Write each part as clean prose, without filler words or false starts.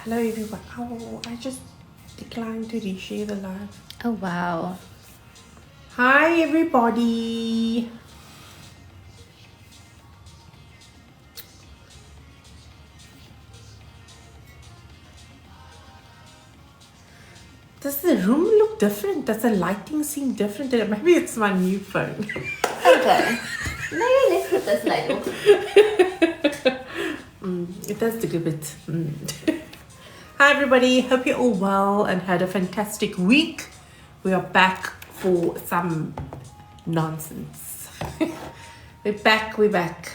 Hello everyone. Oh, I just declined to reshare the live. Oh, wow. Hi everybody. Does the room look different? Does the lighting seem different? Maybe it's my new phone. Okay. Maybe let's put this light off. It does look a bit. Hi everybody. Hope you're all well and had a fantastic week. We are back for some nonsense. We're back. We're back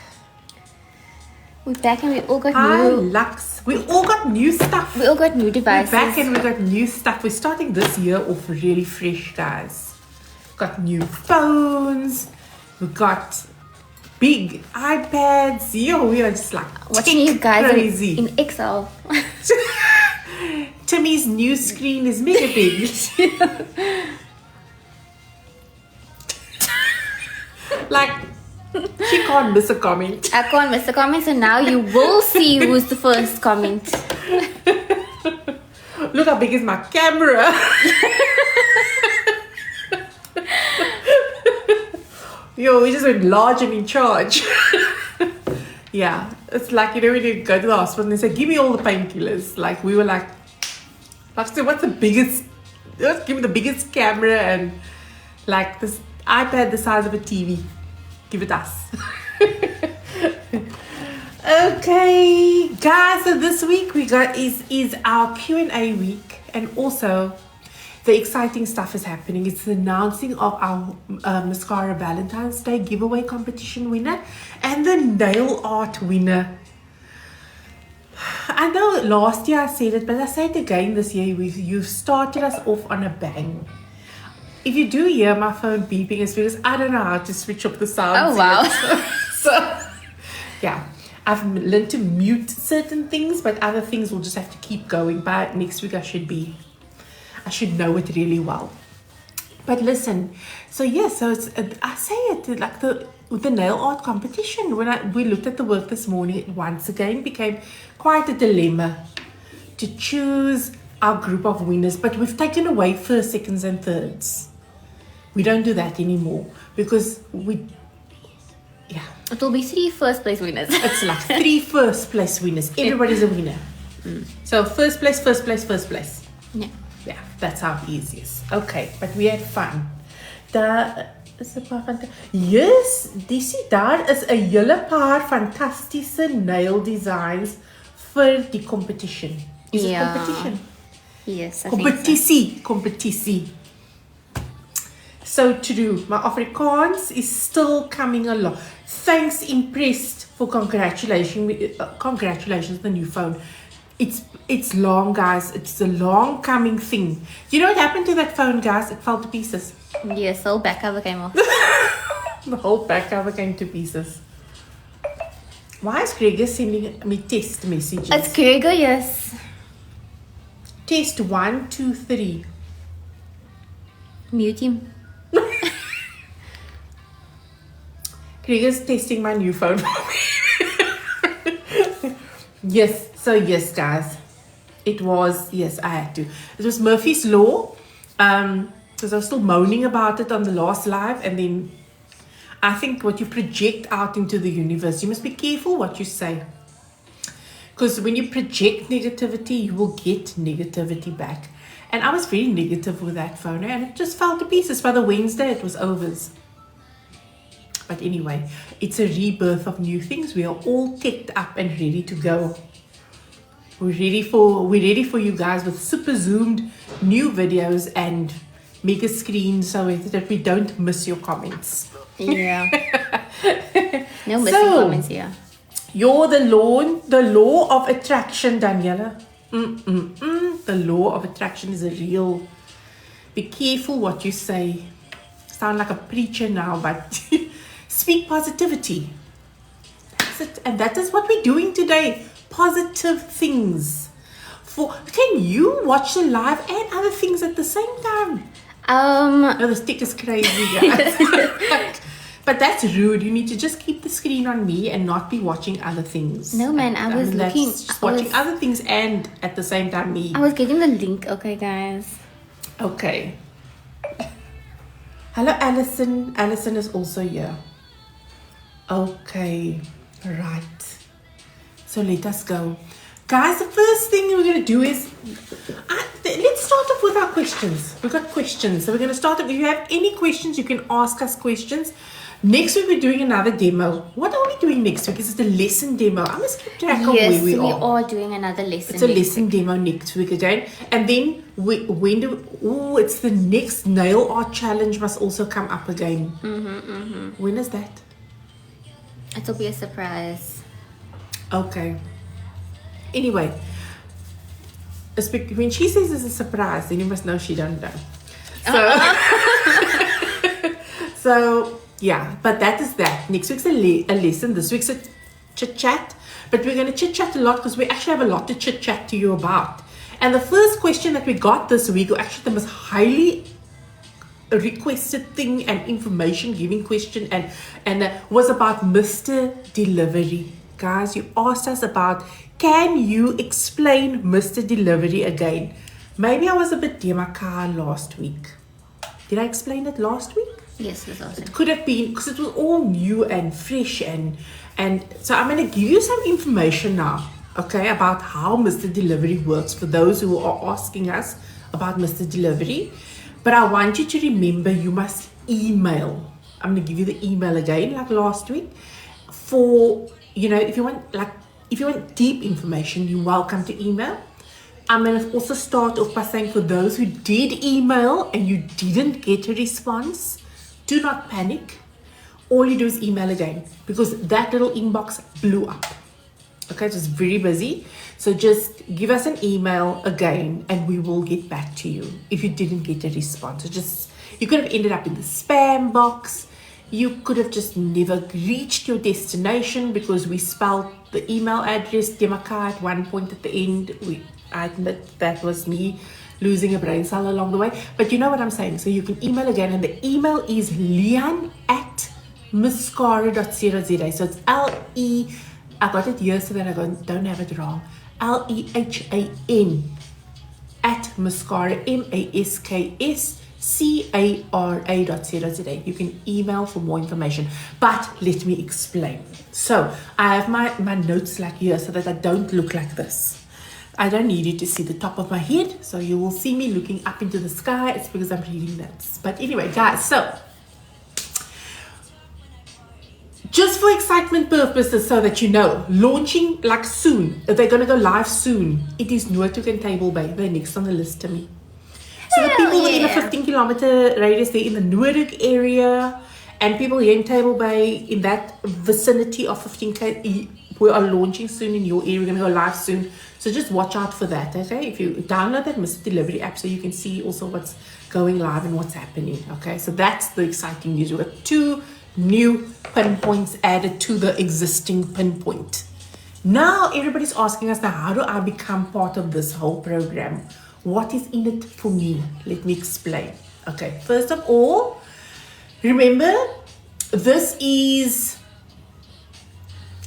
and we all got Hi new... Lux. We all got new stuff. We all got new devices. We're back and we got new stuff. We're starting this year off really fresh, guys. Got new phones. We got big iPads. Yo, we are just like watching you guys crazy. in Excel. Timmy's new screen is mega big. Like, she can't miss a comment. I can't miss the comment, so now you will see who's the first comment. Look how big is my camera. Yo, we just went large and in charge. Yeah, it's like, you know, when you go to the hospital and they say, give me all the painkillers. Like, we were like, so what's the biggest, give me the biggest camera and like this iPad the size of a TV. Give it us. Okay, guys, so this week we got is our Q&A week, and also the exciting stuff is happening. It's the announcing of our Maskscara Valentine's Day giveaway competition winner and the nail art winner. I know last year I said it, but I say it again this year. You've started us off on a bang. If you do hear my phone beeping, it's because I don't know how to switch up the sound. Oh, wow. So, yeah. I've learned to mute certain things, but other things will just have to keep going. By next week, I should know it really well. But listen, so yes, so it's, I say it like the nail art competition. When we looked at the work this morning, it once again became quite a dilemma to choose our group of winners. But we've taken away first, seconds, and thirds. We don't do that anymore because It will be 3 first place winners. It's like 3 first place winners. Everybody's a winner. So first place. Yeah. Yeah, that's how easy it is. Okay, but we had fun. Yes, dis daar is 'n hele paar fantastiese nail designs vir die competition. Is it competition? Yes, I Competitie. So to do, my Afrikaans is still coming along. Thanks, impressed for congratulations, the new phone. It's long, guys. It's a long coming thing. You know what happened to that phone, guys? It fell to pieces. Yes, the whole back cover came off. The whole back cover came to pieces. Why is Gregor sending me test messages? It's Gregor, yes. Test 1, 2, 3. Mute him. Gregor's testing my new phone for me. Yes, so yes, guys. It was, yes, I had to. It was Murphy's Law. Because I was still moaning about it on the last live. And then I think what you project out into the universe, you must be careful what you say. Because when you project negativity, you will get negativity back. And I was very negative with that phone. And it just fell to pieces. By the Wednesday, it was overs. But anyway, it's a rebirth of new things. We are all teched up and ready to go. We're ready for you guys with super zoomed new videos and mega screens so that we don't miss your comments. Yeah. No missing comments here. You're the law of attraction, Daniela. The law of attraction is a real. Be careful what you say. Sound like a preacher now, but speak positivity. That's it. And that is what we're doing today. Positive things. Can you watch the live and other things at the same time? Oh, the stick is crazy, guys. But that's rude. You need to just keep the screen on me and not be watching other things. No, man, I was looking. Just watching other things and at the same time me. I was getting the link. Okay, guys. Okay. Hello, Alison. Alison is also here. Okay. Right. So let us go. Guys, the first thing we're going to do is, let's start off with our questions. We've got questions. So we're going to start off. If you have any questions, you can ask us questions. Next week, we're doing another demo. What are we doing next week? Is it a lesson demo? I must keep track of where we are. Yes, we are doing another lesson. It's a lesson demo next week again. And then, it's the next nail art challenge must also come up again. When is that? It'll be a surprise. Okay. Anyway, when she says it's a surprise, then you must know she don't know. So, yeah, but that is that. Next week's a lesson. This week's a chit-chat. But we're going to chit-chat a lot because we actually have a lot to chit-chat to you about. And the first question that we got this week, or actually the most highly requested thing and information giving question and was about Mr. Delivery. Guys, you asked us about, can you explain Mr. Delivery again? Maybe I was a bit demakar last week. Did I explain it last week? Yes, it was. It could have been, because it was all new and fresh and so I'm going to give you some information now, okay, about how Mr. Delivery works for those who are asking us about Mr. Delivery. But I want you to remember you must email. I'm going to give you the email again, like last week. For, if you want deep information, you're welcome to email. I'm going to also start off by saying for those who did email and you didn't get a response, do not panic. All you do is email again because that little inbox blew up. Okay, so it's very busy. So just give us an email again and we will get back to you if you didn't get a response. You could have ended up in the spam box. You could have just never reached your destination because we spelled the email address Demakar at one point at the end. I admit that was me losing a brain cell along the way. But you know what I'm saying. So you can email again and the email is lehan@maskscara.co.za. So it's L-E, I got it here so that I don't have it wrong. LEHAN @maskscara, MASKSCARA.co.za. You can email for more information. But let me explain. So I have my notes like here so that I don't look like this. I don't need you to see the top of my head, so you will see me looking up into the sky. It's because I'm reading notes. But anyway, guys, so just for excitement purposes, so that you know, launching like soon, they're going to go live soon. It is Noordhoek and Table Bay. They're next on the list to me. So the people within a 15-kilometer radius, they're in the Noordhoek area, and people here in Table Bay, in that vicinity of 15K, we are launching soon in your area. We're going to go live soon. So just watch out for that, okay? If you download that Mr. Delivery app so you can see also what's going live and what's happening, okay? So that's the exciting news. We've got 2 new pinpoints added to the existing pinpoint. Now everybody's asking us, now how do I become part of this whole program? What is in it for me? Let me explain. Okay, first of all, remember, this is,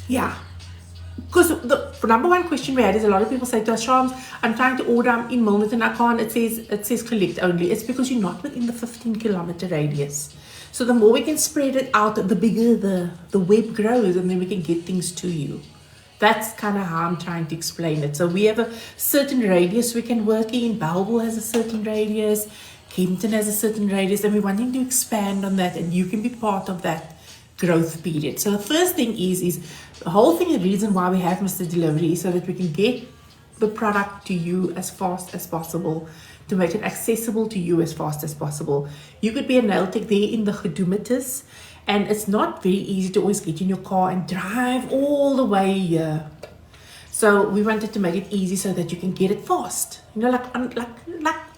because the number one question we had is a lot of people say to us, Shams, I'm trying to order, I'm in Milnerton, I can't, it says collect only. It's because you're not within the 15-kilometer radius. So the more we can spread it out, the bigger the web grows, and then we can get things to you. That's kind of how I'm trying to explain it. So we have a certain radius we can work in. Bellville has a certain radius. Kempton has a certain radius, and we're wanting to expand on that, and you can be part of that growth period. So the first thing is the whole thing, the reason why we have Mr. Delivery is so that we can get the product to you as fast as possible, to make it accessible to you as fast as possible. You could be a nail tech there in the Gedoemitis, and it's not very easy to always get in your car and drive all the way here. So we wanted to make it easy so that you can get it fast. You know, like on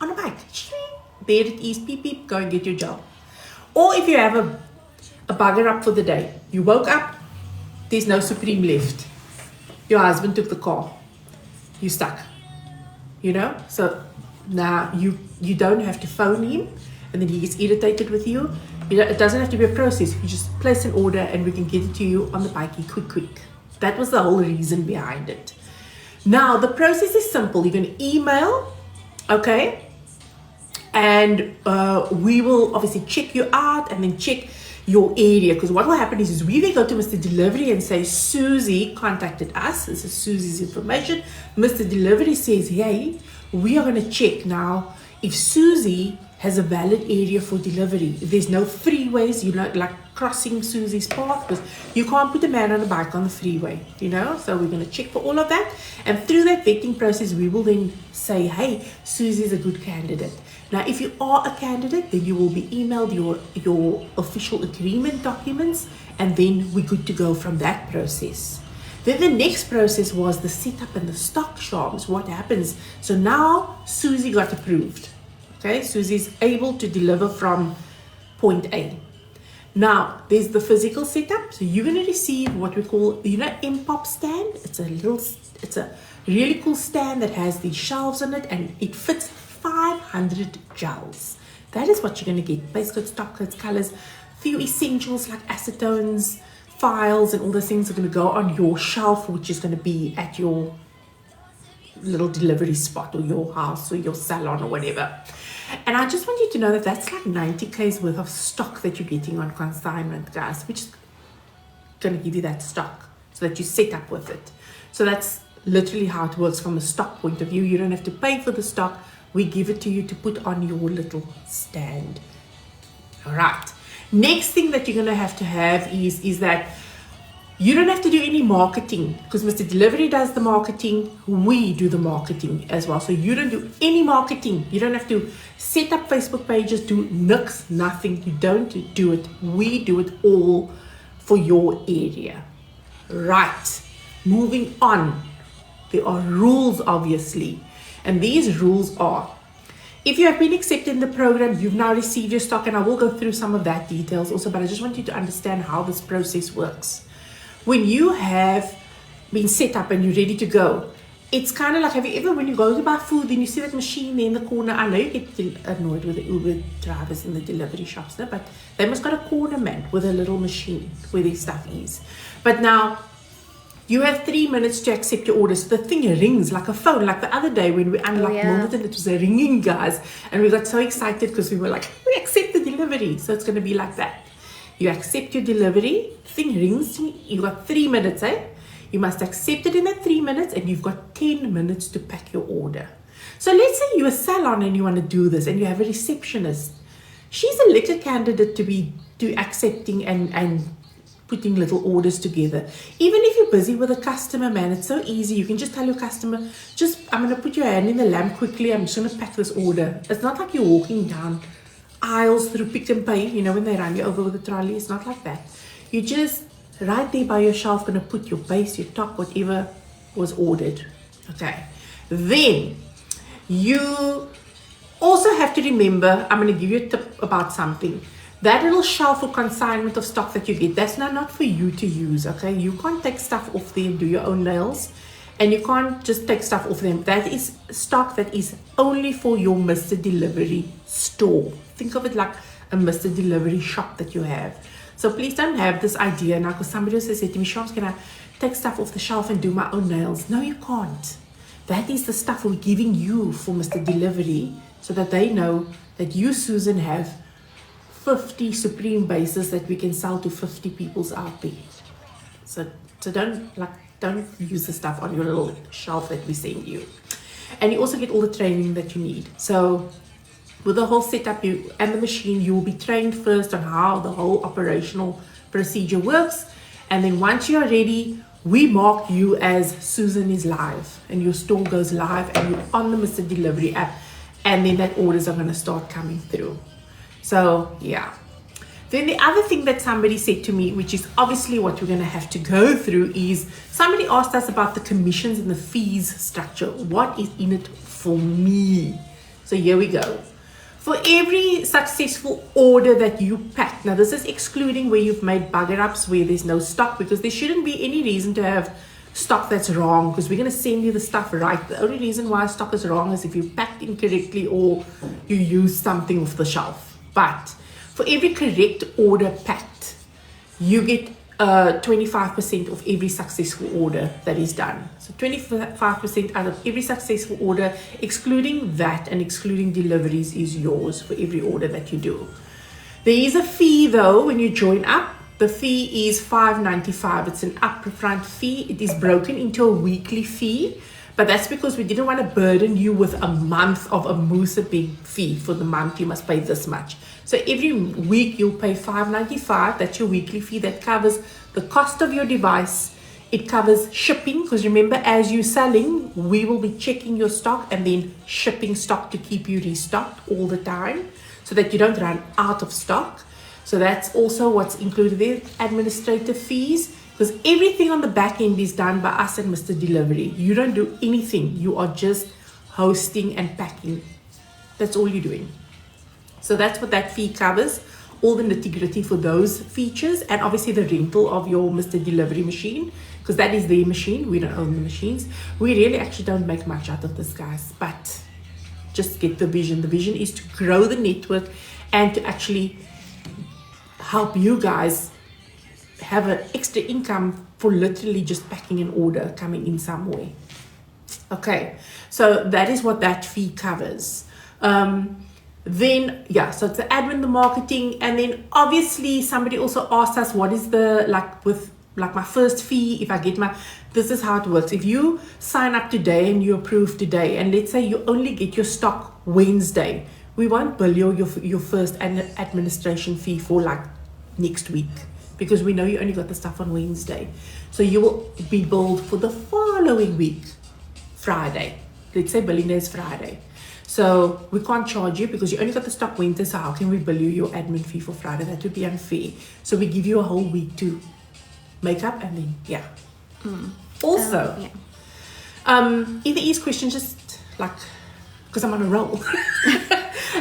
a bike. There it is, beep beep, go and get your job. Or if you have a bugger up for the day, you woke up, there's no Supreme left. Your husband took the car. You're stuck. You know? So now you don't have to phone him and then he gets irritated with you. It doesn't have to be a process. You just place an order and we can get it to you on the bikie quick. That was the whole reason behind it. Now, the process is simple. You're going to email, okay? And we will obviously check you out and then check your area, because what will happen is we then go to Mr. Delivery and say, Susie contacted us. This is Susie's information. Mr. Delivery says, hey, we are going to check now if Susie has a valid area for delivery. If there's no freeways, like crossing Susie's path, because you can't put a man on a bike on the freeway, so we're going to check for all of that. And through that vetting process, we will then say, hey, Susie's a good candidate. Now, if you are a candidate, then you will be emailed your official agreement documents, and then we're good to go from that process. Then the next process was the setup and the stock sharps. What happens? So now Susie got approved. Okay, Susie's able to deliver from point A. Now, there's the physical setup. So you're going to receive what we call, M-Pop stand. It's a really cool stand that has these shelves on it, and it fits 500 gels. That is what you're going to get. Base coats, top coats, colors, few essentials like acetones, files, and all those things are going to go on your shelf, which is going to be at your little delivery spot or your house or your salon or whatever. And I just want you to know that that's like 90K's worth of stock that you're getting on consignment, guys. We're just going to give you that stock so that you set up with it. So that's literally how it works from a stock point of view. You don't have to pay for the stock. We give it to you to put on your little stand. All right. Next thing that you're going to have is that you don't have to do any marketing, because Mr. Delivery does the marketing. We do the marketing as well. So you don't do any marketing. You don't have to set up Facebook pages, do nothing. You don't do it. We do it all for your area. Right. Moving on. There are rules, obviously. And these rules are, if you have been accepted in the program, you've now received your stock, and I will go through some of that details also, but I just want you to understand how this process works. When you have been set up and you're ready to go, it's kind of like, have you ever, when you go to buy food, then you see that machine there in the corner? I know you get annoyed with the Uber drivers in the delivery shops, no? But they must got a corner man with a little machine where their stuff is. But now, you have 3 minutes to accept your orders. The thing rings like a phone, like the other day when we unlocked Milton, it was a ringing, guys. And we got so excited because we were like, we accept the delivery. So it's going to be like that. You accept your delivery, thing rings, you got 3 minutes, You must accept it in that 3 minutes, and you've got 10 minutes to pack your order. So let's say you're a salon and you want to do this, and you have a receptionist. She's a little candidate to accepting and putting little orders together. Even if you're busy with a customer, man, it's so easy. You can just tell your customer, I'm going to put your hand in the lamp quickly. I'm just going to pack this order. It's not like you're walking down aisles through Pick and Pay, when they run you over with the trolley. It's not like that. You just right there by your shelf going to put your base, your top, whatever was ordered. Okay. Then you also have to remember, I'm going to give you a tip about something. That little shelf or consignment of stock that you get, that's not for you to use, okay? You can't take stuff off there and do your own nails. And you can't just take stuff off them. That is stock that is only for your Mr. Delivery store. Think of it like a Mr. Delivery shop that you have. So please don't have this idea now, because somebody also said to me, Shams, can I take stuff off the shelf and do my own nails? No, you can't. That is the stuff we're giving you for Mr. Delivery, so that they know that you, Susan, have 50 Supreme bases that we can sell to 50 peoples out there. So don't use the stuff on your little shelf that we send you. And you also get all the training that you need. So with the whole setup and the machine, you will be trained first on how the whole operational procedure works. And then once you're ready, we mark you as Susan is live, and your store goes live, and you're on the Mr. Delivery app, and then that orders are going to start coming through. So yeah. Then the other thing that somebody said to me, which is obviously what we're going to have to go through, is somebody asked us about the commissions and the fees structure. What is in it for me? So here we go. For every successful order that you pack, now this is excluding where you've made bugger ups, where there's no stock, because there shouldn't be any reason to have stock that's wrong, because we're going to send you the stuff right. The only reason why stock is wrong is if you packed incorrectly or you use something off the shelf. But for every correct order packed, you get 25% of every successful order that is done. So 25% out of every successful order, excluding VAT and excluding deliveries, is yours for every order that you do. There is a fee though when you join up. The fee is $5.95. It's an upfront fee. It is broken into a weekly fee, but that's because we didn't want to burden you with a month of a big fee. For the month, you must pay this much. So every week you'll pay $5.95. That's your weekly fee. That covers the cost of your device. It covers shipping, because remember, as you're selling, we will be checking your stock and then shipping stock to keep you restocked all the time so that you don't run out of stock. So that's also what's included there. Administrative fees, because everything on the back end is done by us and Mr. Delivery. You don't do anything. You are just hosting and packing. That's all you're doing. So that's what that fee covers, all the nitty-gritty for those features, and obviously the rental of your Mr. Delivery machine, because that is their machine. We don't own the machines. We really actually don't make much out of this, guys, but just get the vision. The vision is to grow the network and to actually help you guys have an extra income for literally just packing an order coming in some way. Okay, so that is what that fee covers. Then yeah, so it's the admin, the marketing, and then obviously somebody also asked us what is the like my first fee if I get my. This is how it works. If you sign up today and you approve today, and let's say you only get your stock Wednesday, we won't bill your first administration fee for like next week, because we know you only got the stuff on Wednesday. So you will be billed for the following week, Friday. Let's say billing day is Friday. So we can't charge you because you only got the stock Wednesday. So how can we bill you your admin fee for Friday? That would be unfair. So we give you a whole week to make up, and then yeah. Also, if there is questions, just like, because I'm on a roll.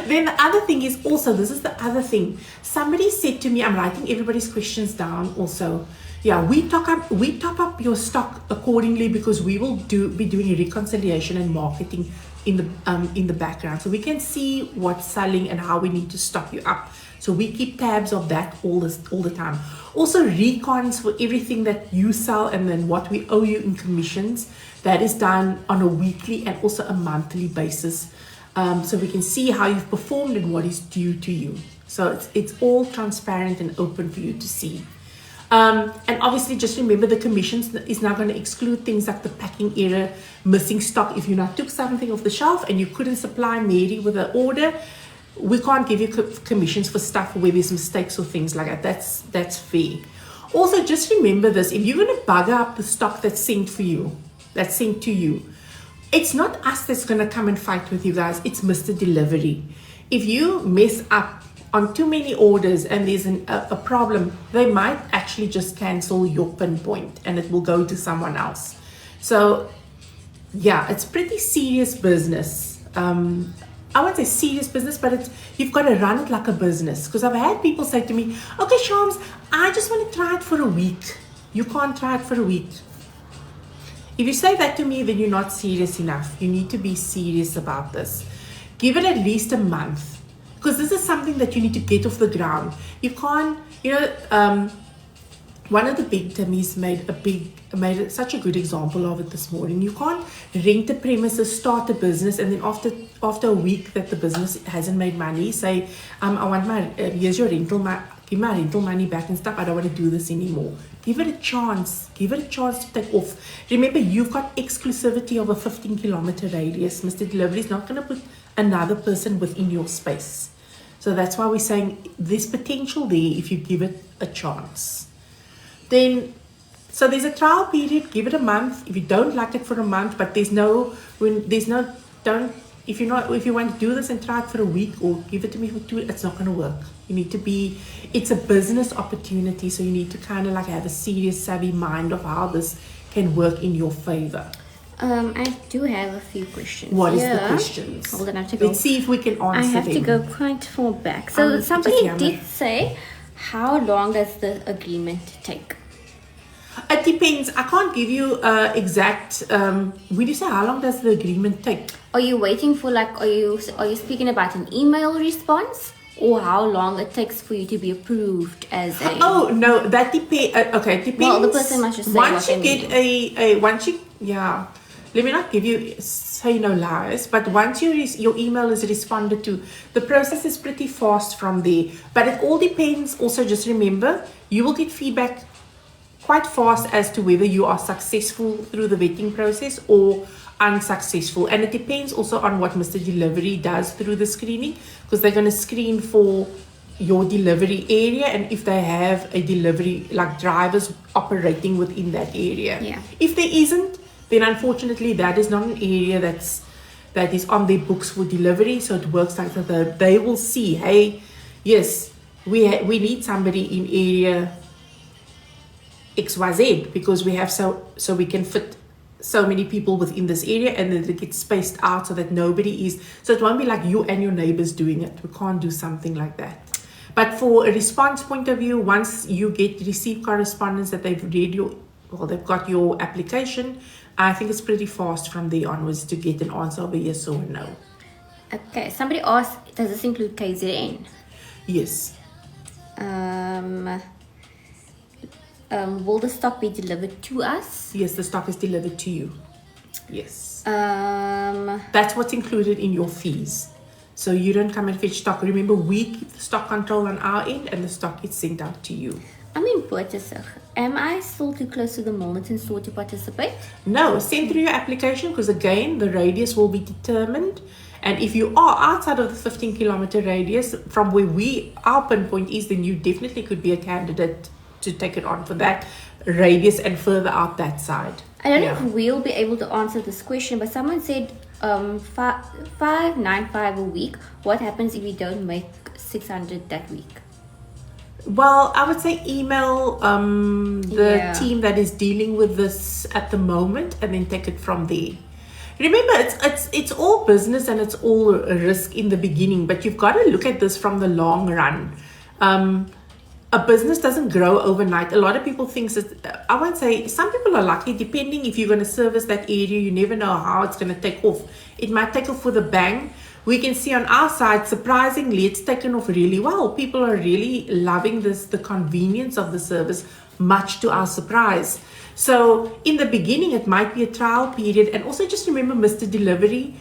Then the other thing is also, this is the other thing. Somebody said to me, I'm writing everybody's questions down also. Yeah, we top up your stock accordingly, because we will be doing a reconciliation and marketing in the background, so we can see what's selling and how we need to stock you up. So we keep tabs of that all the time. Also recons for everything that you sell, and then what we owe you in commissions. That is done on a weekly and also a monthly basis. So we can see how you've performed and what is due to you. So it's all transparent and open for you to see. And obviously just remember, the commissions is now going to exclude things like the packing error, missing stock. If you now took something off the shelf and you couldn't supply Mary with an order, we can't give you commissions for stuff where there's mistakes or things like that. That's fair. Also, just remember this: if you're going to bugger up the stock that's sent to you, it's not us that's going to come and fight with you guys. It's Mr. Delivery. If you mess up on too many orders and there's a problem, they might actually just cancel your pinpoint and it will go to someone else. So yeah, it's pretty serious business. I won't say serious business, but you've got to run it like a business. Because I've had people say to me, okay, Shams, I just want to try it for a week. You can't try it for a week. If you say that to me, then you're not serious enough. You need to be serious about this. Give it at least a month, because this is something that you need to get off the ground. You can't, one of the big Timmys made such a good example of it this morning. You can't rent a premises, start a business, and then after a week that the business hasn't made money, say, I want here's your rental, give my rental money back and stuff. I don't want to do this anymore. Give it a chance. Give it a chance to take off. Remember, you've got exclusivity of a 15-kilometer radius. Mr. Delivery is not going to put another person within your space. So that's why we're saying there's potential there if you give it a chance. Then, so there's a trial period. Give it a month. If you don't like it for a month, but if you want to do this and try it for a week, or give it to me for 2 weeks, it's not going to work. It's a business opportunity, so you need to kind of like have a serious, savvy mind of how this can work in your favor. I do have a few questions. What is the questions? Hold on, I have to go. Let's see if we can answer them. I have to go quite far back. So somebody did say, how long does the agreement take? It depends. I can't give you exact. When you say how long does the agreement take? Are you waiting for are you speaking about an email response, or how long it takes for you to be approved as a... Oh, no, that depends. Okay, it depends. Well, the person must just say once what you they get mean. once you, yeah, let me not say no lies, but once your email is responded to, the process is pretty fast from there. But it all depends. Also, just remember, you will get feedback quite fast as to whether you are successful through the vetting process or unsuccessful. And it depends also on what Mr. Delivery does through the screening, because they're going to screen for your delivery area and if they have a delivery, like drivers operating within that area. Yeah. If there isn't, then unfortunately that is not an area that is on their books for delivery. So it works like that. They will see, hey, yes, we need somebody in area XYZ because we have so we can fit so many people within this area, and then it gets spaced out so that nobody is, so it won't be like you and your neighbors doing it. We can't do something like that. But for a response point of view, once you receive correspondence that they've read they've got your application, I think it's pretty fast from there onwards to get an answer of a yes or a no. Okay, somebody asked, does this include KZN? Yes. Will the stock be delivered to us? Yes, the stock is delivered to you. Yes. That's what's included in your fees. So you don't come and fetch stock. Remember, we keep the stock control on our end and the stock is sent out to you. I'm in Portisig. Am I still too close to the Milnerton store to participate? No, send through your application because again, the radius will be determined. And if you are outside of the 15-kilometer radius from where our pinpoint is, then you definitely could be a candidate to take it on for that radius and further out that side. I don't know if we'll be able to answer this question, but someone said 595 a week. What happens if you don't make 600 that week? Well, I would say email the team that is dealing with this at the moment and then take it from there. Remember, it's all business and it's all a risk in the beginning, but you've got to look at this from the long run. A business doesn't grow overnight. A lot of people think that, I won't say, some people are lucky, depending if you're going to service that area, you never know how it's going to take off. It might take off with a bang. We can see on our side, surprisingly, it's taken off really well. People are really loving the convenience of the service, much to our surprise. So in the beginning, it might be a trial period. And also just remember, Mr. Delivery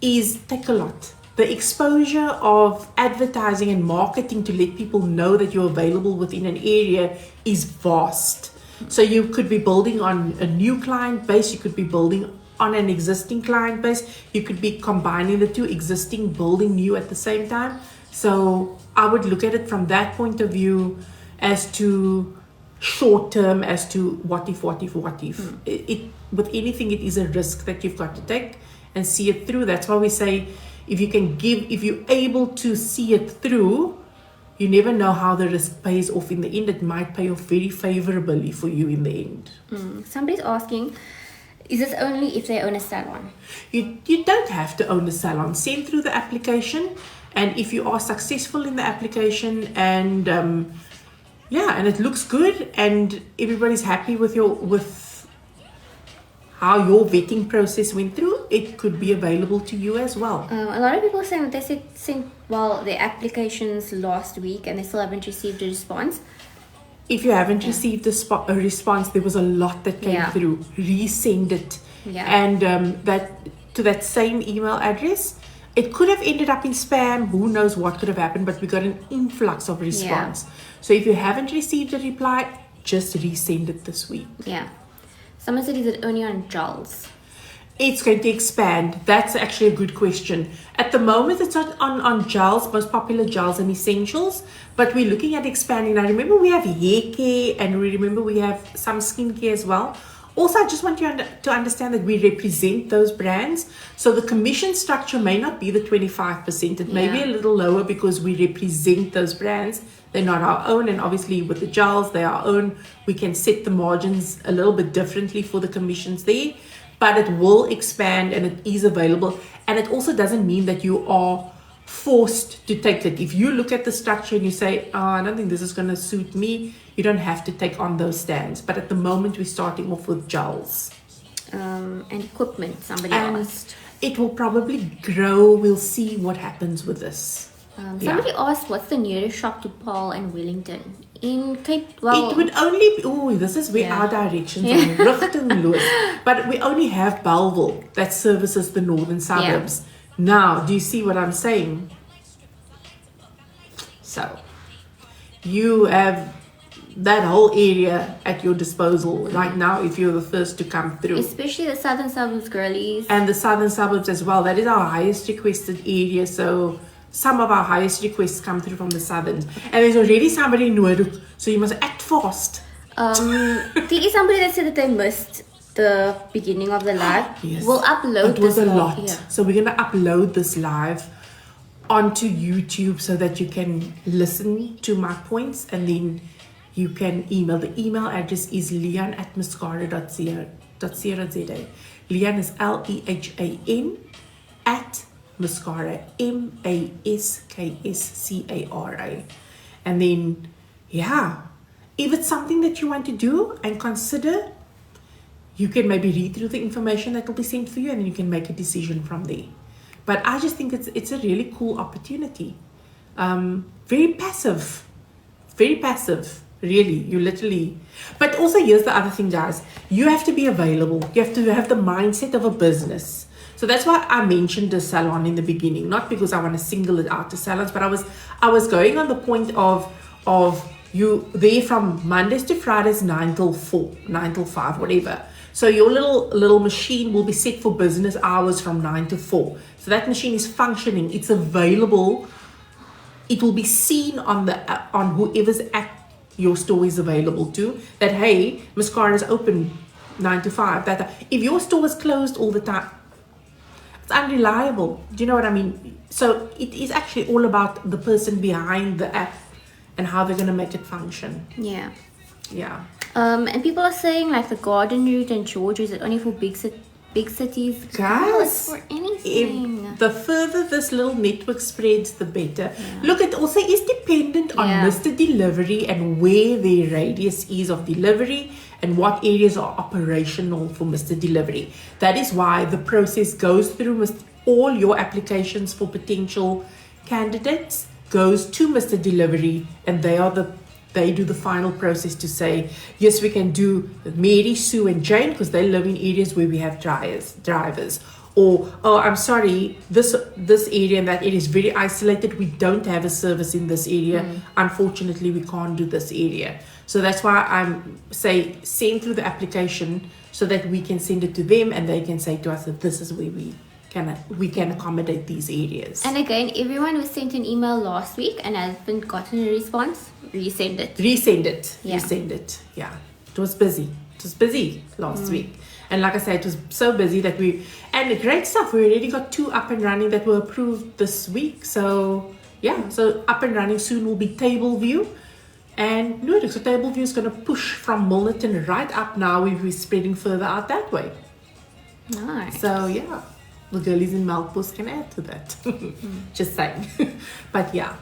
take a lot. The exposure of advertising and marketing to let people know that you're available within an area is vast. So you could be building on a new client base. You could be building on an existing client base. You could be combining the two, existing, building new at the same time. So I would look at it from that point of view as to short term, as to what if. With anything, it is a risk that you've got to take and see it through. That's why we say, if you're able to see it through, you never know how the risk pays off in the end. It might pay off very favorably for you in the end. Somebody's asking, is this only if they own a salon? You don't have to own a salon. Send through the application, and if you are successful in the application and and it looks good and everybody's happy with how your vetting process went through, it could be available to you as well. A lot of people saying that they sent their applications last week and they still haven't received a response. If you haven't received a response, there was a lot that came through. Resend it. And to that same email address. It could have ended up in spam. Who knows what could have happened, but we got an influx of response. So if you haven't received a reply, just resend it this week. Yeah. Someone said, is it only on gels? It's going to expand. That's actually a good question. At the moment, it's not on gels, most popular gels and essentials, but we're looking at expanding. Now, remember, we have hair care and we have some skincare as well. Also, I just want you to understand that we represent those brands. So the commission structure may not be the 25%. It may be a little lower because we represent those brands. They're not our own. And obviously with the gels, they're our own. We can set the margins a little bit differently for the commissions there. But it will expand and it is available. And it also doesn't mean that you are forced to take it. If you look at the structure and you say, I don't think this is going to suit me, you don't have to take on those stands. But at the moment, we're starting off with gels. And equipment, somebody asked. It will probably grow. We'll see what happens with this. Somebody asked, what's the nearest shop to Paul and Wellington? In Cape... Well, it would only be... Oh, this is where our directions are. Rigting Loos. But we only have Bellville that services the northern suburbs. Now, do you see what I'm saying? So, you have that whole area at your disposal right now if you're the first to come through. Especially the southern suburbs, girlies. And the southern suburbs as well. That is our highest requested area. So some of our highest requests come through from the southerns. And there's already somebody in Noordhoek, so you must act fast. There is somebody that said that they missed the beginning of the live. Yes. We'll upload it was this a lot. Yeah. So we're going to upload this live onto YouTube so that you can listen to my points, and then you can email. The email address is lehan@maskscara.co.za. Lehan is LEHAN at Maskscara, MASKSCARA. And then, yeah, if it's something that you want to do and consider, you can maybe read through the information that will be sent for you, and then you can make a decision from there. But I just think it's a really cool opportunity. Very passive, really. You literally. But also, here's the other thing, guys. You have to be available. You have to have the mindset of a business. So that's why I mentioned the salon in the beginning, not because I want to single it out to salons, but I was going on the point of you there from Mondays to Fridays, 9 till 4, 9 till 5, whatever. So your little machine will be set for business hours from 9 to 4. So that machine is functioning. It's available. It will be seen on whoever's at your store is available to, that, hey, Maskscara is open 9 to 5. That if your store is closed all the time, it's unreliable. Do you know what I mean? So it is actually all about the person behind the app and how they're going to make it function. Yeah. Yeah. And people are saying like the garden route and George, is it only for big cities? Guys, no, it's for anything. The further this little network spreads, the better. Yeah. Look, it also is dependent on Mr. Delivery and where their radius is of delivery and what areas are operational for Mr. Delivery. That is why the process goes through all your applications for potential candidates goes to Mr. Delivery, and they do the final process to say, yes, we can do Mary, Sue, and Jane because they live in areas where we have drivers. Or, oh, I'm sorry, this area and that area is very isolated. We don't have a service in this area. Unfortunately, we can't do this area. So that's why I'm send through the application so that we can send it to them and they can say to us that this is where we can accommodate these areas. And again, everyone who sent an email last week and hasn't gotten a response, resend it. Resend it. Yeah. It was busy. Last week. And like I said, it was so busy that and great stuff. We already got 2 up and running that were approved this week. So yeah, so up and running soon will be Table View. And Noordhoek, so Table View is going to push from Milnerton right up now. We'll be spreading further out that way. Nice. So yeah, the girlies in Melkbos can add to that. Just saying. But yeah.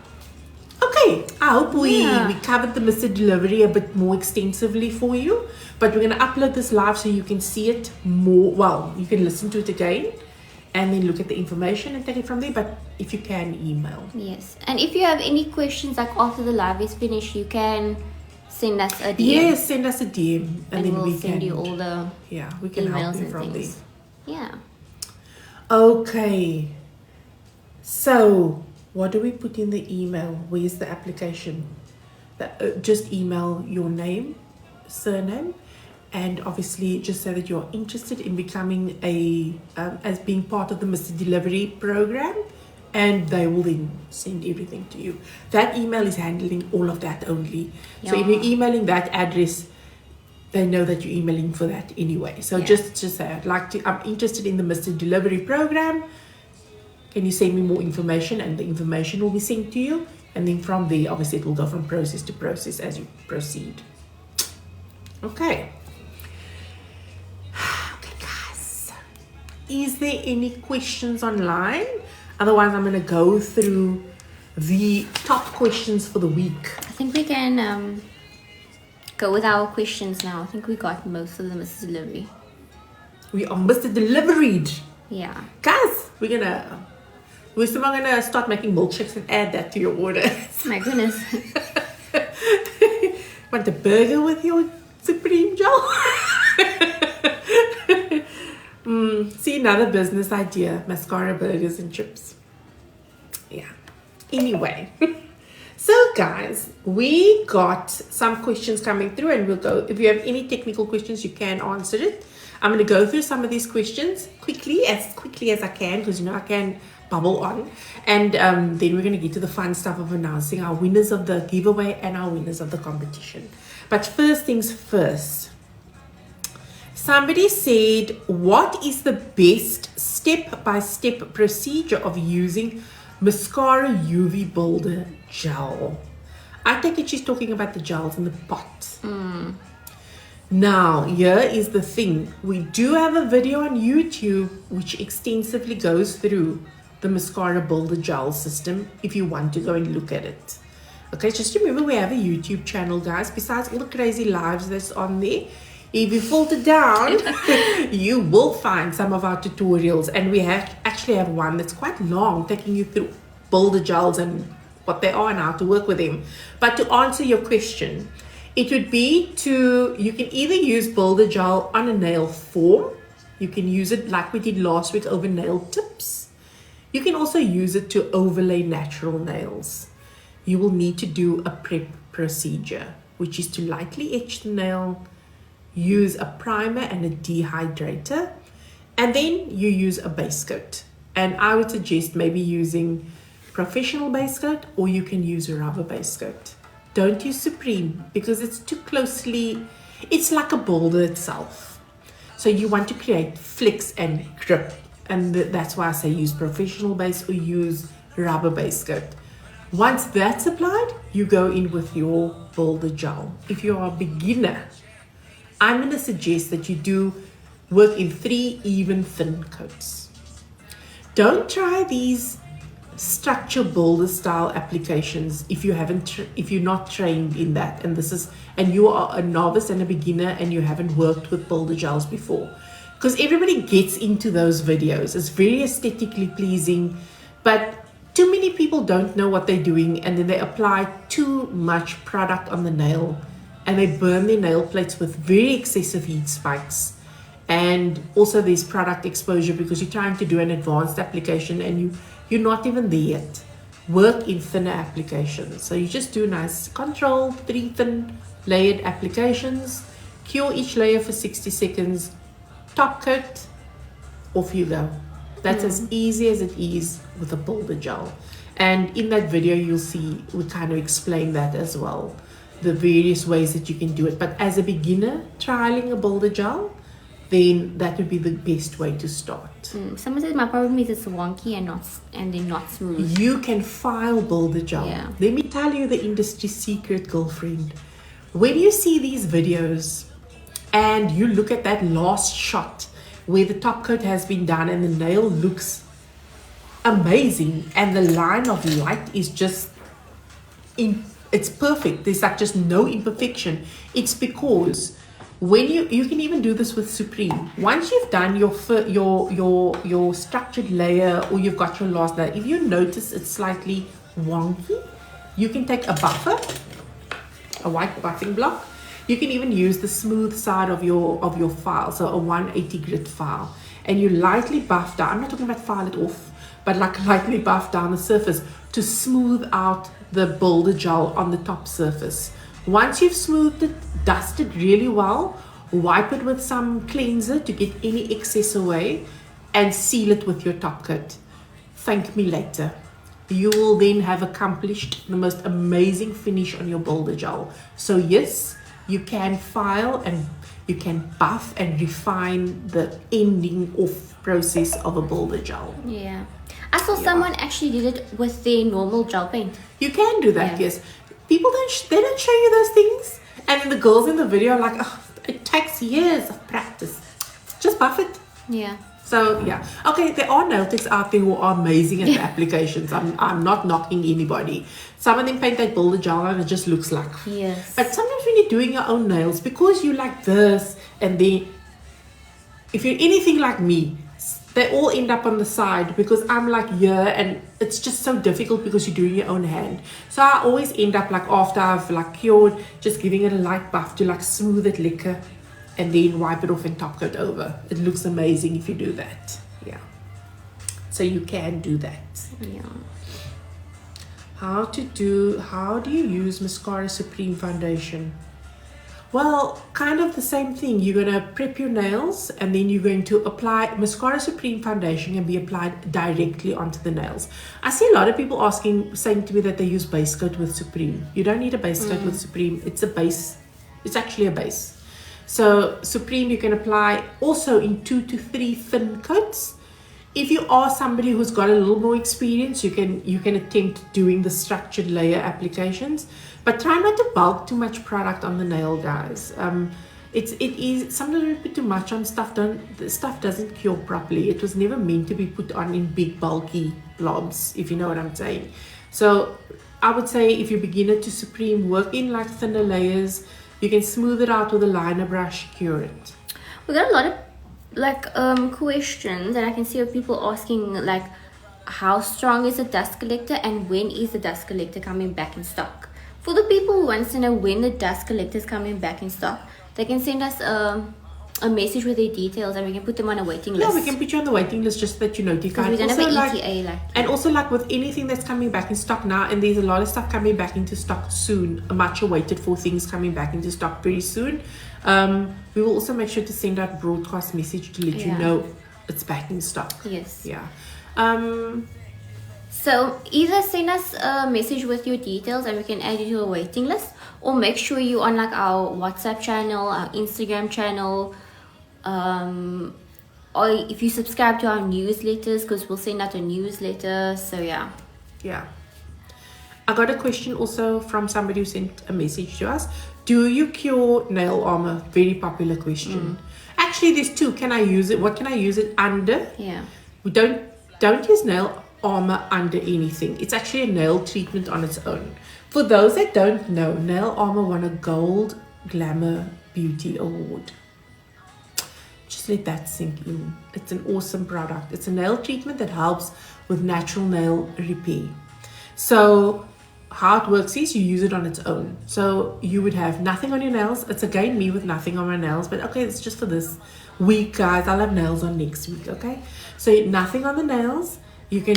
Okay, I hope we covered the Mr. Delivery a bit more extensively for you. But we're going to upload this live so you can see it more. Well, you can listen to it again and then look at the information and take it from there. But if you can, email. Yes. And if you have any questions, like after the live is finished, you can send us a DM. Yes, send us a DM. And then we'll send you all the we can help you from things. there. Yeah. Okay. So, what do we put in the email? Where's the application? Just email your name, surname, and obviously just say that you're interested in becoming as being part of the Mr. Delivery program, and they will then send everything to you. That email is handling all of that only. Yeah. So if you're emailing that address, they know that you're emailing for that anyway. So just say, I'm interested in the Mr. Delivery program. Can you send me more information? And the information will be sent to you. And then from there, obviously, it will go from process to process as you proceed. Okay. Okay, guys. Is there any questions online? Otherwise, I'm going to go through the top questions for the week. I think we can go with our questions now. I think we got most of them as delivery. We are Mr. Deliveried. Yeah. Guys, we're going to We're still going to start making milkshakes and add that to your order. My goodness. Want a burger with your Supreme gel? See, another business idea. Mascara burgers and chips. Yeah. Anyway. So guys, we got some questions coming through and we'll go. If you have any technical questions, you can answer it. I'm going to go through some of these questions quickly as I can, because you know I can bubble on. And then we're going to get to the fun stuff of announcing our winners of the giveaway and our winners of the competition. But first things first. Somebody said, what is the best step-by-step procedure of using Mascara UV Builder gel? I take it she's talking about the gels in the pot. Now, here is the thing. We do have a video on YouTube which extensively goes through the Mascara Builder gel system if you want to go and look at it. Okay, just remember we have a YouTube channel, guys. Besides all the crazy lives that's on there, if you filter down, you will find some of our tutorials, and we actually have one that's quite long, taking you through builder gels and what they are and how to work with them. But to answer your question, it would be you can either use builder gel on a nail form. You can use it like we did last week over nail tips. You can also use it to overlay natural nails. You will need to do a prep procedure, which is to lightly etch the nail, use a primer and a dehydrator, and then you use a base coat. And I would suggest maybe using professional base coat, or you can use a rubber base coat. Don't use Supreme because it's too closely, it's like a boulder itself. So you want to create flex and grip, and that's why I say use professional base or use rubber base coat. Once that's applied, you go in with your builder gel. If you're a beginner, I'm going to suggest that you do work in 3 even thin coats. Don't try these structure builder style applications if you're not trained in that, and you are a novice and a beginner and you haven't worked with builder gels before, because everybody gets into those videos. It's very aesthetically pleasing, but too many people don't know what they're doing, and then they apply too much product on the nail and they burn their nail plates with very excessive heat spikes. And also there's product exposure because you're trying to do an advanced application and you're not even there yet. Work in thinner applications. So you just do nice controlled 3 thin layered applications, cure each layer for 60 seconds, top coat, off you go. That's as easy as it is with a builder gel. And in that video you'll see we kind of explain that as well, the various ways that you can do it. But as a beginner trialing a builder gel, then that would be the best way to start. Someone says my problem is it's wonky and they're not smooth. You can file builder gel. Yeah. Let me tell you the industry secret, girlfriend. When you see these videos and you look at that last shot where the top coat has been done and the nail looks amazing and the line of light is just it's perfect, there's like just no imperfection, it's because when you can even do this with Supreme. Once you've done your structured layer, or you've got your last layer, if you notice it's slightly wonky, you can take a buffer, a white buffing block. You can even use the smooth side of your file, so a 180 grit file, and you lightly buff down. I'm not talking about file it off, but like lightly buff down the surface to smooth out the builder gel on the top surface. Once you've smoothed it, dust it really well, wipe it with some cleanser to get any excess away, and seal it with your top coat. Thank me later. You will then have accomplished the most amazing finish on your builder gel. So yes, you can file and you can buff and refine the ending off process of a builder gel. Yeah. I saw someone actually did it with their normal gel paint. You can do that, yes. People don't show you those things. And then the girls in the video are like, oh, it takes years of practice. Just buff it. Yeah. So yeah, okay, there are nail techs out there who are amazing at the applications. I'm not knocking anybody. Some of them paint that builder gel and it just looks like. Yes. But sometimes when you're doing your own nails, because you like this, and then if you're anything like me, they all end up on the side because I'm like here, and it's just so difficult because you're doing your own hand. So I always end up like after I've like cured, just giving it a light buff to like smooth it liquor, and then wipe it off and top coat over. It looks amazing if you do that. Yeah. So you can do that. Yeah. How do you use Mascara Supreme foundation? Well, kind of the same thing. You're going to prep your nails, and then you're going to apply Mascara Supreme foundation and be applied directly onto the nails. I see a lot of people saying to me that they use base coat with Supreme. You don't need a base coat with Supreme. It's a base. It's actually a base. So Supreme you can apply also in 2 to 3 thin coats. If you are somebody who's got a little more experience, you can attempt doing the structured layer applications, but try not to bulk too much product on the nail, guys. It is sometimes a bit too much on stuff. The stuff doesn't cure properly. It was never meant to be put on in big bulky blobs, if you know what I'm saying. So I would say if you're beginner to Supreme, work in like thinner layers. You can smooth it out with a liner brush, cure it. We got a lot of questions, and I can see of people asking like, how strong is the dust collector and when is the dust collector coming back in stock? For the people who wants to know when the dust collector is coming back in stock, they can send us a message with their details, and we can put them on a waiting list. Yeah, we can put you on the waiting list just so that you're notified. Because we don't have an ETA and also like with anything that's coming back in stock now, and there's a lot of stuff coming back into stock soon, much awaited for things coming back into stock very soon. We will also make sure to send out broadcast message to let you know it's back in stock. Yes. Yeah. So either send us a message with your details and we can add you to a waiting list, or make sure you're on like our WhatsApp channel, our Instagram channel, or if you subscribe to our newsletters, because we'll send out a newsletter. So yeah. I got a question also from somebody who sent a message to us. Do you cure nail armor? Very popular question. Actually, there's 2. Can I use it? What can I use it under? Yeah. We don't use nail armor under anything. It's actually a nail treatment on its own. For those that don't know, nail armor won a Gold Glamour Beauty Award. Just let that sink in. It's an awesome product. It's a nail treatment that helps with natural nail repair. So how it works is you use it on its own. So you would have nothing on your nails. It's again me with nothing on my nails, but okay, it's just for this week, guys. I'll have nails on next week, okay? So nothing on the nails. You can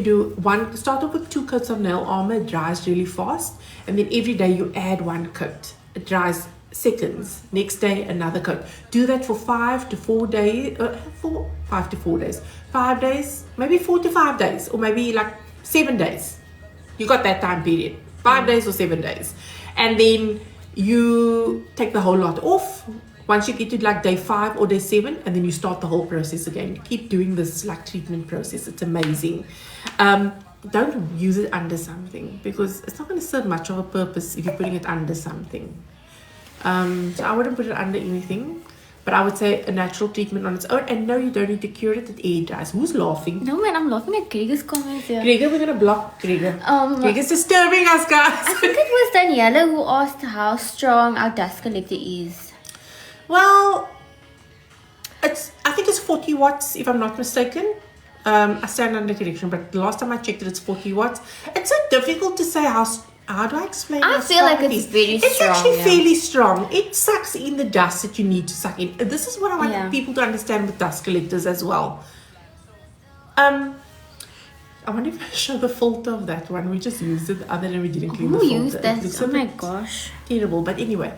do one, start off with 2 coats of nail armor. It dries really fast, and then every day you add 1 coat. It dries seconds. Next day another coat. Do that for 5 to 4 days. 5 to 4 days. 5 days, maybe 4 to 5 days, or maybe like 7 days. You got that time period, 5 days or 7 days, and then you take the whole lot off once you get to like day 5 or day 7, and then you start the whole process again. Keep doing this like treatment process. It's amazing. Don't use it under something, because it's not going to serve much of a purpose if you're putting it under something. So I wouldn't put it under anything, but I would say a natural treatment on its own. And no, you don't need to cure it. It air dries. Who's laughing? No man, I'm laughing at Gregor's comments here. Gregor, we're gonna block Gregor. Gregor's disturbing us, guys. I think it was Daniela who asked how strong our dust collector is. Well, I think it's 40 watts if I'm not mistaken. I stand under correction, but the last time I checked it, it's 40 watts. It's so difficult to say how do I explain? I feel like it's very strong. It's actually fairly strong. It sucks in the dust that you need to suck in. This is what I want people to understand with dust collectors as well. I wonder if I show the filter of that one. We just used it, other than we didn't clean the filter. Who used that? Oh my gosh. Terrible. But anyway,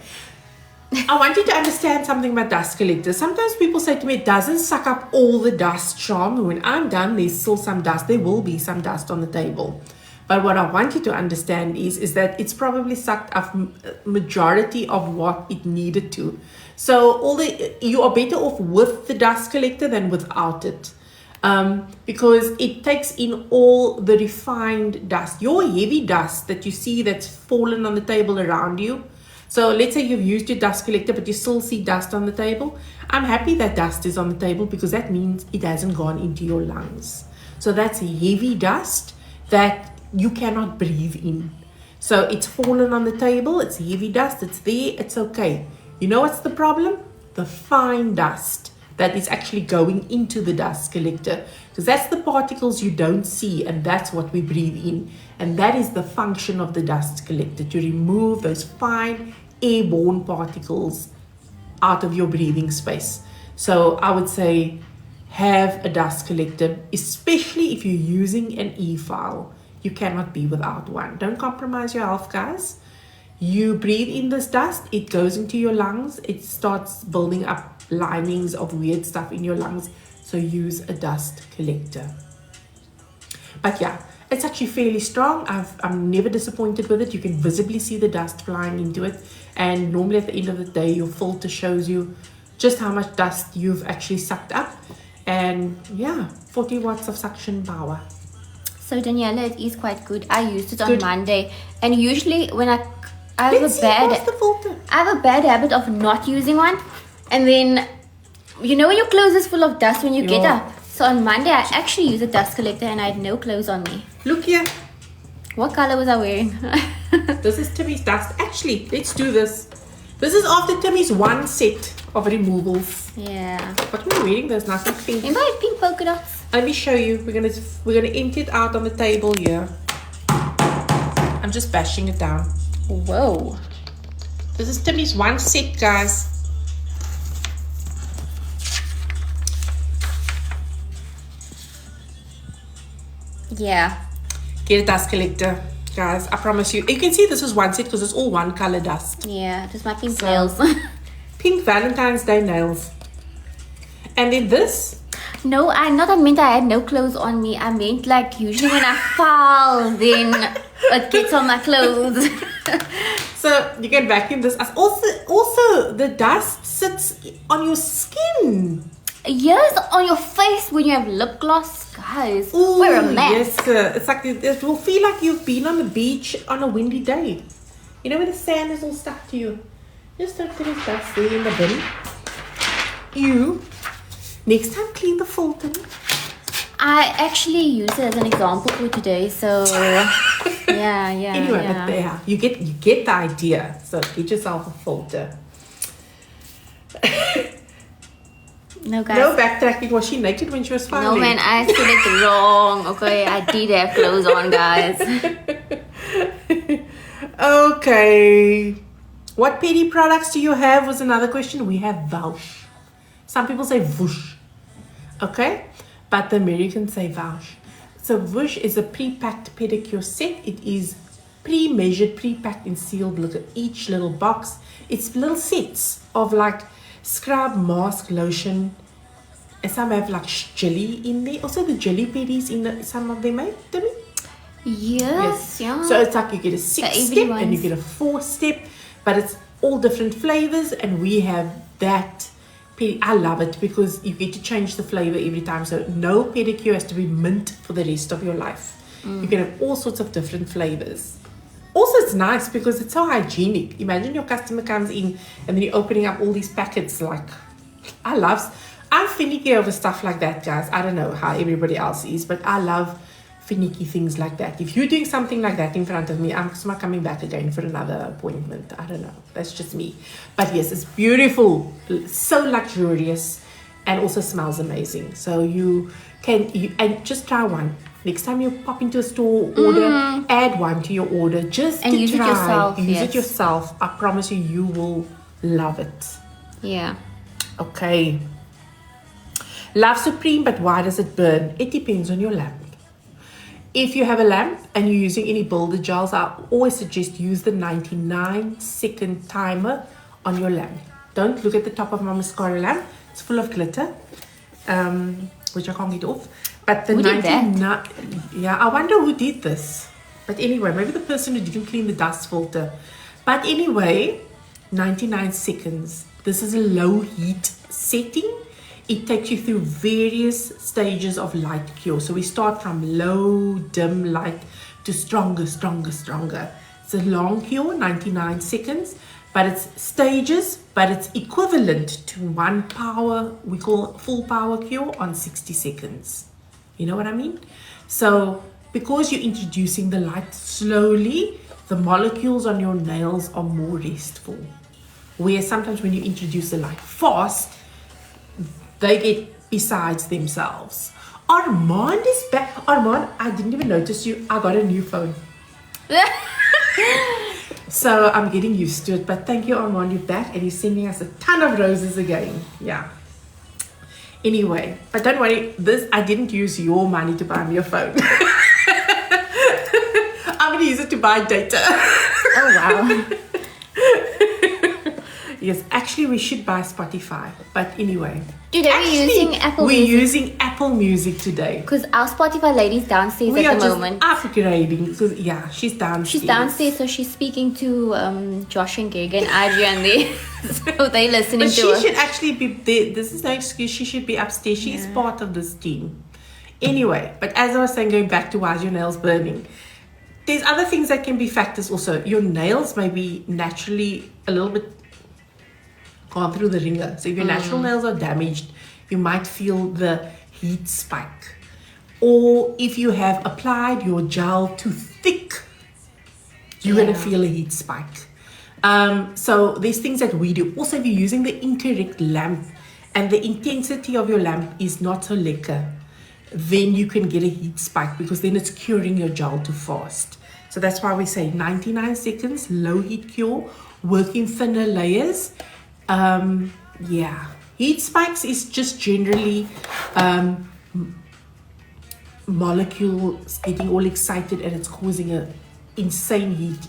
I want you to understand something about dust collectors. Sometimes people say to me, it doesn't suck up all the dust, Charm. When I'm done, there's still some dust. There will be some dust on the table. But what I want you to understand is that it's probably sucked up majority of what it needed to. So you are better off with the dust collector than without it. Because it takes in all the refined dust, your heavy dust that you see that's fallen on the table around you. So let's say you've used your dust collector, but you still see dust on the table. I'm happy that dust is on the table, because that means it hasn't gone into your lungs. So that's heavy dust that you cannot breathe in. So it's fallen on the table, it's heavy dust, it's there, it's okay. You know what's the problem? The fine dust that is actually going into the dust collector, because that's the particles you don't see, and that's what we breathe in. And that is the function of the dust collector, to remove those fine airborne particles out of your breathing space. So I would say have a dust collector, especially if you're using an e-file. You cannot be without one. Don't compromise your health, guys. You breathe in this dust, it goes into your lungs, it starts building up linings of weird stuff in your lungs. So use a dust collector. But yeah, it's actually fairly strong. I'm never disappointed with it. You can visibly see the dust flying into it, and normally at the end of the day your filter shows you just how much dust you've actually sucked up. And yeah, 40 watts of suction power. So Daniela, it is quite good. I used it on Monday, and usually when I have a bad habit of not using one, and then you know when your clothes is full of dust when you get up. So on Monday I actually used a dust collector and I had no clothes on me. Look here. What color was I wearing? This is Timmy's dust. Actually, let's do this. This is after Timmy's one set of removals. Yeah. What am I wearing? There's nothing pink. Remember I had pink polka dots? Let me show you. We're gonna empty it out on the table here. I'm just bashing it down. Whoa. This is Timmy's one set, guys. Yeah. Get a dust collector, guys. I promise you. You can see this is one set because it's all one color dust. Yeah, just my pink nails. Pink Valentine's Day nails. And then this. No, I meant I had no clothes on me. I meant like usually when I fall, then it gets on my clothes. So you can vacuum this. Also, the dust sits on your skin. Yes, on your face when you have lip gloss, guys. Ooh, wear a mask. Yes, it's like it will feel like you've been on the beach on a windy day. You know when the sand is all stuck to you. Just don't put his dust there in the bin. You. Next time, clean the filter. I actually use it as an example for today, so yeah. Anyway, but there you get the idea. So get yourself a filter. No, guys. No backtracking. Was she naked when she was filing? No, man, I said it wrong. Okay, I did have clothes on, guys. Okay. What petty products do you have was another question. We have Vaush. Some people say Vush. Okay? But the Americans say Vaush. So Vush is a pre-packed pedicure set. It is pre-measured, pre-packed and sealed. Look at each little box. It's little sets of like scrub, mask, lotion. And some have like jelly in there. Also the jelly pedis in some of them, right? Yes. Yeah. So it's like you get a 6-step and you get a 4-step. But it's all different flavors, and we have that. I love it because you get to change the flavor every time. So no pedicure has to be mint for the rest of your life. You can have all sorts of different flavors. Also, it's nice because it's so hygienic. Imagine your customer comes in and then you're opening up all these packets. Like, I'm finicky over stuff like that, guys. I don't know how everybody else is, but I love finicky things like that. If you're doing something like that in front of me, I'm not coming back again for another appointment. I don't know. That's just me. But yes, it's beautiful. So luxurious and also smells amazing. So and just try one. Next time you pop into a store, order, add one to your order just to use try. It yourself. Use it yourself. I promise you, you will love it. Yeah. Okay. Love Supreme, but why does it burn? It depends on your lamp. If you have a lamp and you're using any builder gels, I always suggest use the 99-second timer on your lamp. Don't look at the top of my mascara lamp. It's full of glitter, which I can't get off. But the who did that? Yeah, I wonder who did this. But anyway, maybe the person who didn't clean the dust filter. But anyway, 99 seconds. This is a low heat setting. It takes you through various stages of light cure. So we start from low, dim light to stronger, stronger, stronger. It's a long cure, 99 seconds, but it's stages, but it's equivalent to one power, we call full power cure on 60 seconds. You know what I mean? So because you're introducing the light slowly, the molecules on your nails are more restful. Where sometimes when you introduce the light fast, they get besides themselves. Armand is back. Armand, I didn't even notice you. I got a new phone. So I'm getting used to it. But thank you, Armand. You're back and you're sending us a ton of roses again. Yeah. Anyway, but don't worry. I didn't use your money to buy me a phone. I'm going to use it to buy data. Oh, wow. Yes, actually we should buy Spotify. But anyway. Dude, are we using Apple Music? We're using Apple Music today. Because our Spotify lady's downstairs at the moment. We are just upgrading. Because, yeah, she's downstairs. She's downstairs, so she's speaking to Josh and Greg and Adrian there. So they're listening to her. She should actually be there. This is no excuse. She should be upstairs. She is part of this team. Anyway, but as I was saying, going back to why is your nails burning? There's other things that can be factors also. Your nails may be naturally a little bit gone through the ringer. So if your natural nails are damaged, you might feel the heat spike. Or if you have applied your gel too thick, you're going to feel a heat spike. So there's things that we do. Also, if you're using the incorrect lamp and the intensity of your lamp is not so lekker, then you can get a heat spike because then it's curing your gel too fast. So that's why we say 99 seconds, low heat cure, work in thinner layers. Heat spikes is just generally molecules getting all excited and it's causing a insane heat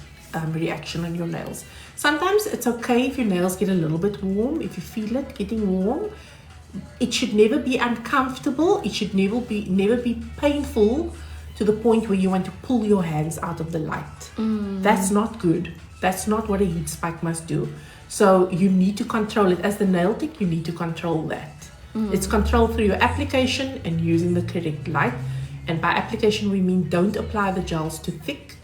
reaction on your nails. Sometimes it's okay if your nails get a little bit warm, if you feel it getting warm. It should never be uncomfortable. It should never be painful to the point where you want to pull your hands out of the light. That's not good. That's not what a heat spike must do. So you need to control it. As the nail tech, you need to control that. It's controlled through your application and using the correct light. And by application, we mean don't apply the gels too thick.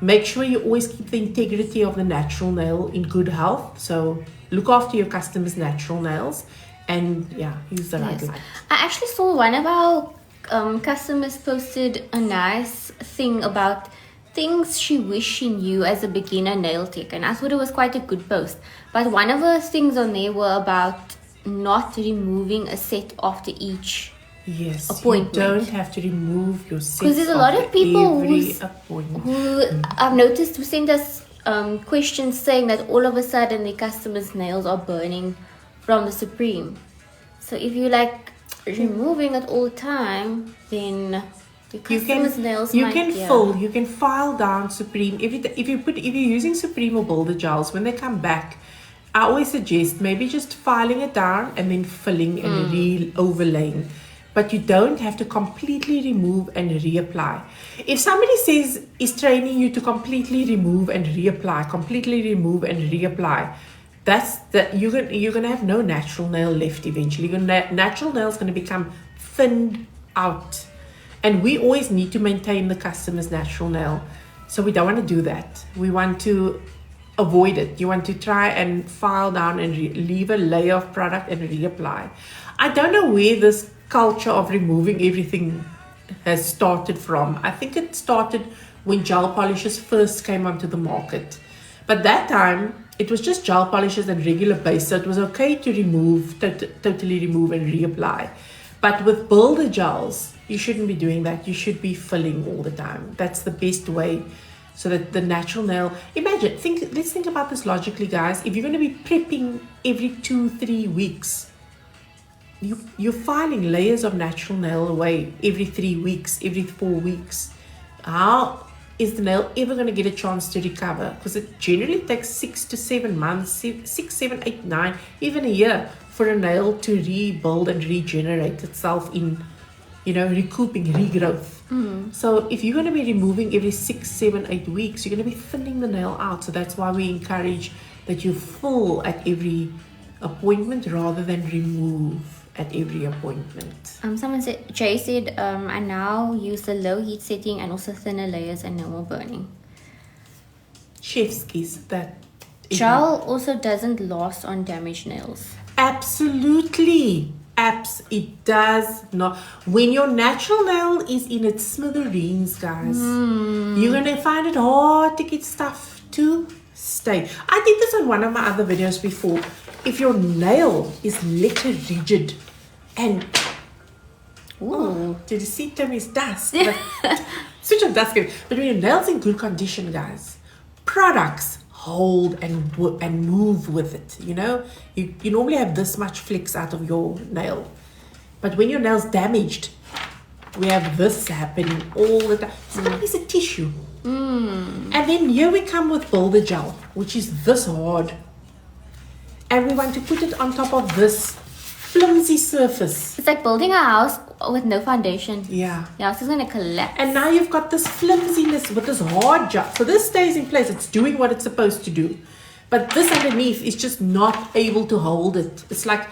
Make sure you always keep the integrity of the natural nail in good health. So look after your customers' natural nails. And use the right light. I actually saw one of our customers posted a nice thing about things she wished she knew as a beginner nail tech, and I thought it was quite a good post. But one of the things on there were about not removing a set after each appointment. You don't have to remove your set. Because there's a lot of people who I've noticed who send us questions saying that all of a sudden their customers' nails are burning from the Supreme. So if you like removing it all the time, then your customers' nails you can file down Supreme. If you're using Supreme or Builder gels, when they come back, I always suggest maybe just filing it down and then filling and re-overlaying. But you don't have to completely remove and reapply. If somebody is training you to completely remove and reapply, you're gonna have no natural nail left eventually. Your natural nail is gonna become thinned out, and we always need to maintain the customer's natural nail. So we don't want to do that. We want to avoid it. You want to try and file down and leave a layer of product and reapply. I don't know where this culture of removing everything has started from. I think it started when gel polishes first came onto the market, but that time it was just gel polishes and regular base, so it was okay to totally remove and reapply. But with builder gels, you shouldn't be doing that. You should be filling all the time. That's the best way, so that the natural nail. Let's think about this logically, guys. If you're going to be prepping every 2-3 weeks, you're filing layers of natural nail away every 3 weeks, every 4 weeks. How is the nail ever going to get a chance to recover? Because it generally takes 6 to 7 months, 6, 7, 8, 9, even a year for a nail to rebuild and regenerate itself in, recouping, regrowth. So if you're going to be removing every 6, 7, 8 weeks, you're going to be thinning the nail out. So that's why we encourage that you fill at every appointment rather than remove at every appointment. Someone said, Jay said, I now use the low heat setting and also thinner layers and no more burning. Chef's kiss. That gel also doesn't last on damaged nails. Absolutely. It does not. When your natural nail is in its smithereens, guys, you're going to find it hard to get stuff to stay. I did this on one of my other videos before. If your nail is letter rigid, And did you see Timmy's dust? Such a dust. But when your nails in good condition, guys, products hold and move with it. You know, you normally have this much flex out of your nail, but when your nail's damaged, we have this happening all the time. It's like a piece of tissue. And then here we come with Builder Gel, which is this hard, and we want to put it on top of this flimsy surface. It's like building a house with no foundation. Yeah. The house is going to collapse. And now you've got this flimsiness with this hard gel. So this stays in place. It's doing what it's supposed to do. But this underneath is just not able to hold it. It's like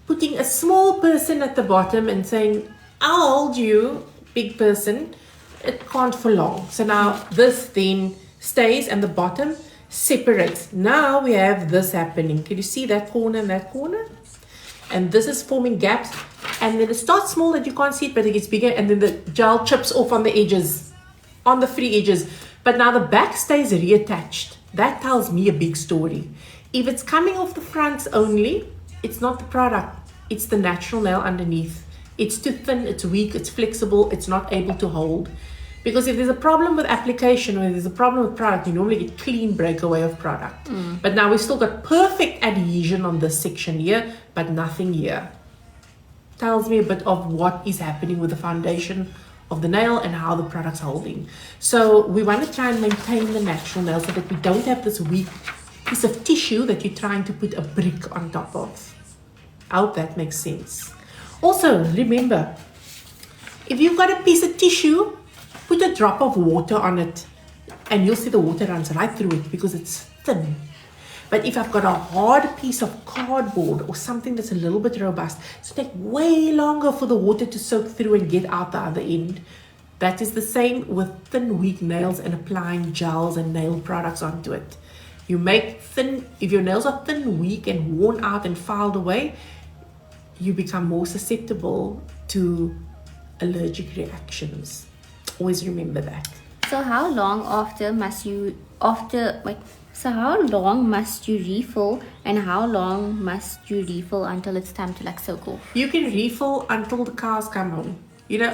putting a small person at the bottom and saying, I'll hold you, big person. It can't for long. So now this then stays and the bottom separates. Now we have this happening. Can you see that corner and that corner? And this is forming gaps, and then it starts small that you can't see it, but it gets bigger, and then the gel chips off on the edges, on the free edges. But now the back stays reattached. That tells me a big story. If it's coming off the fronts only, it's not the product, it's the natural nail underneath. It's too thin, it's weak, it's flexible, it's not able to hold. Because if there's a problem with application or there's a problem with product, you normally get clean breakaway of product. But now we've still got perfect adhesion on this section here, but nothing here. Tells me a bit of what is happening with the foundation of the nail and how the product's holding. So we want to try and maintain the natural nail so that we don't have this weak piece of tissue that you're trying to put a brick on top of. I hope that makes sense. Also, remember, if you've got a piece of tissue, put a drop of water on it and you'll see the water runs right through it because it's thin. But if I've got a hard piece of cardboard or something that's a little bit robust, it's take way longer for the water to soak through and get out the other end. That is the same with thin, weak nails and applying gels and nail products onto it. You make thin, if your nails are thin, weak and worn out and filed away, you become more susceptible to allergic reactions. Always remember that. So how long must you refill, and how long must you refill until it's time to like soak off? You can refill until the cows come home. You know,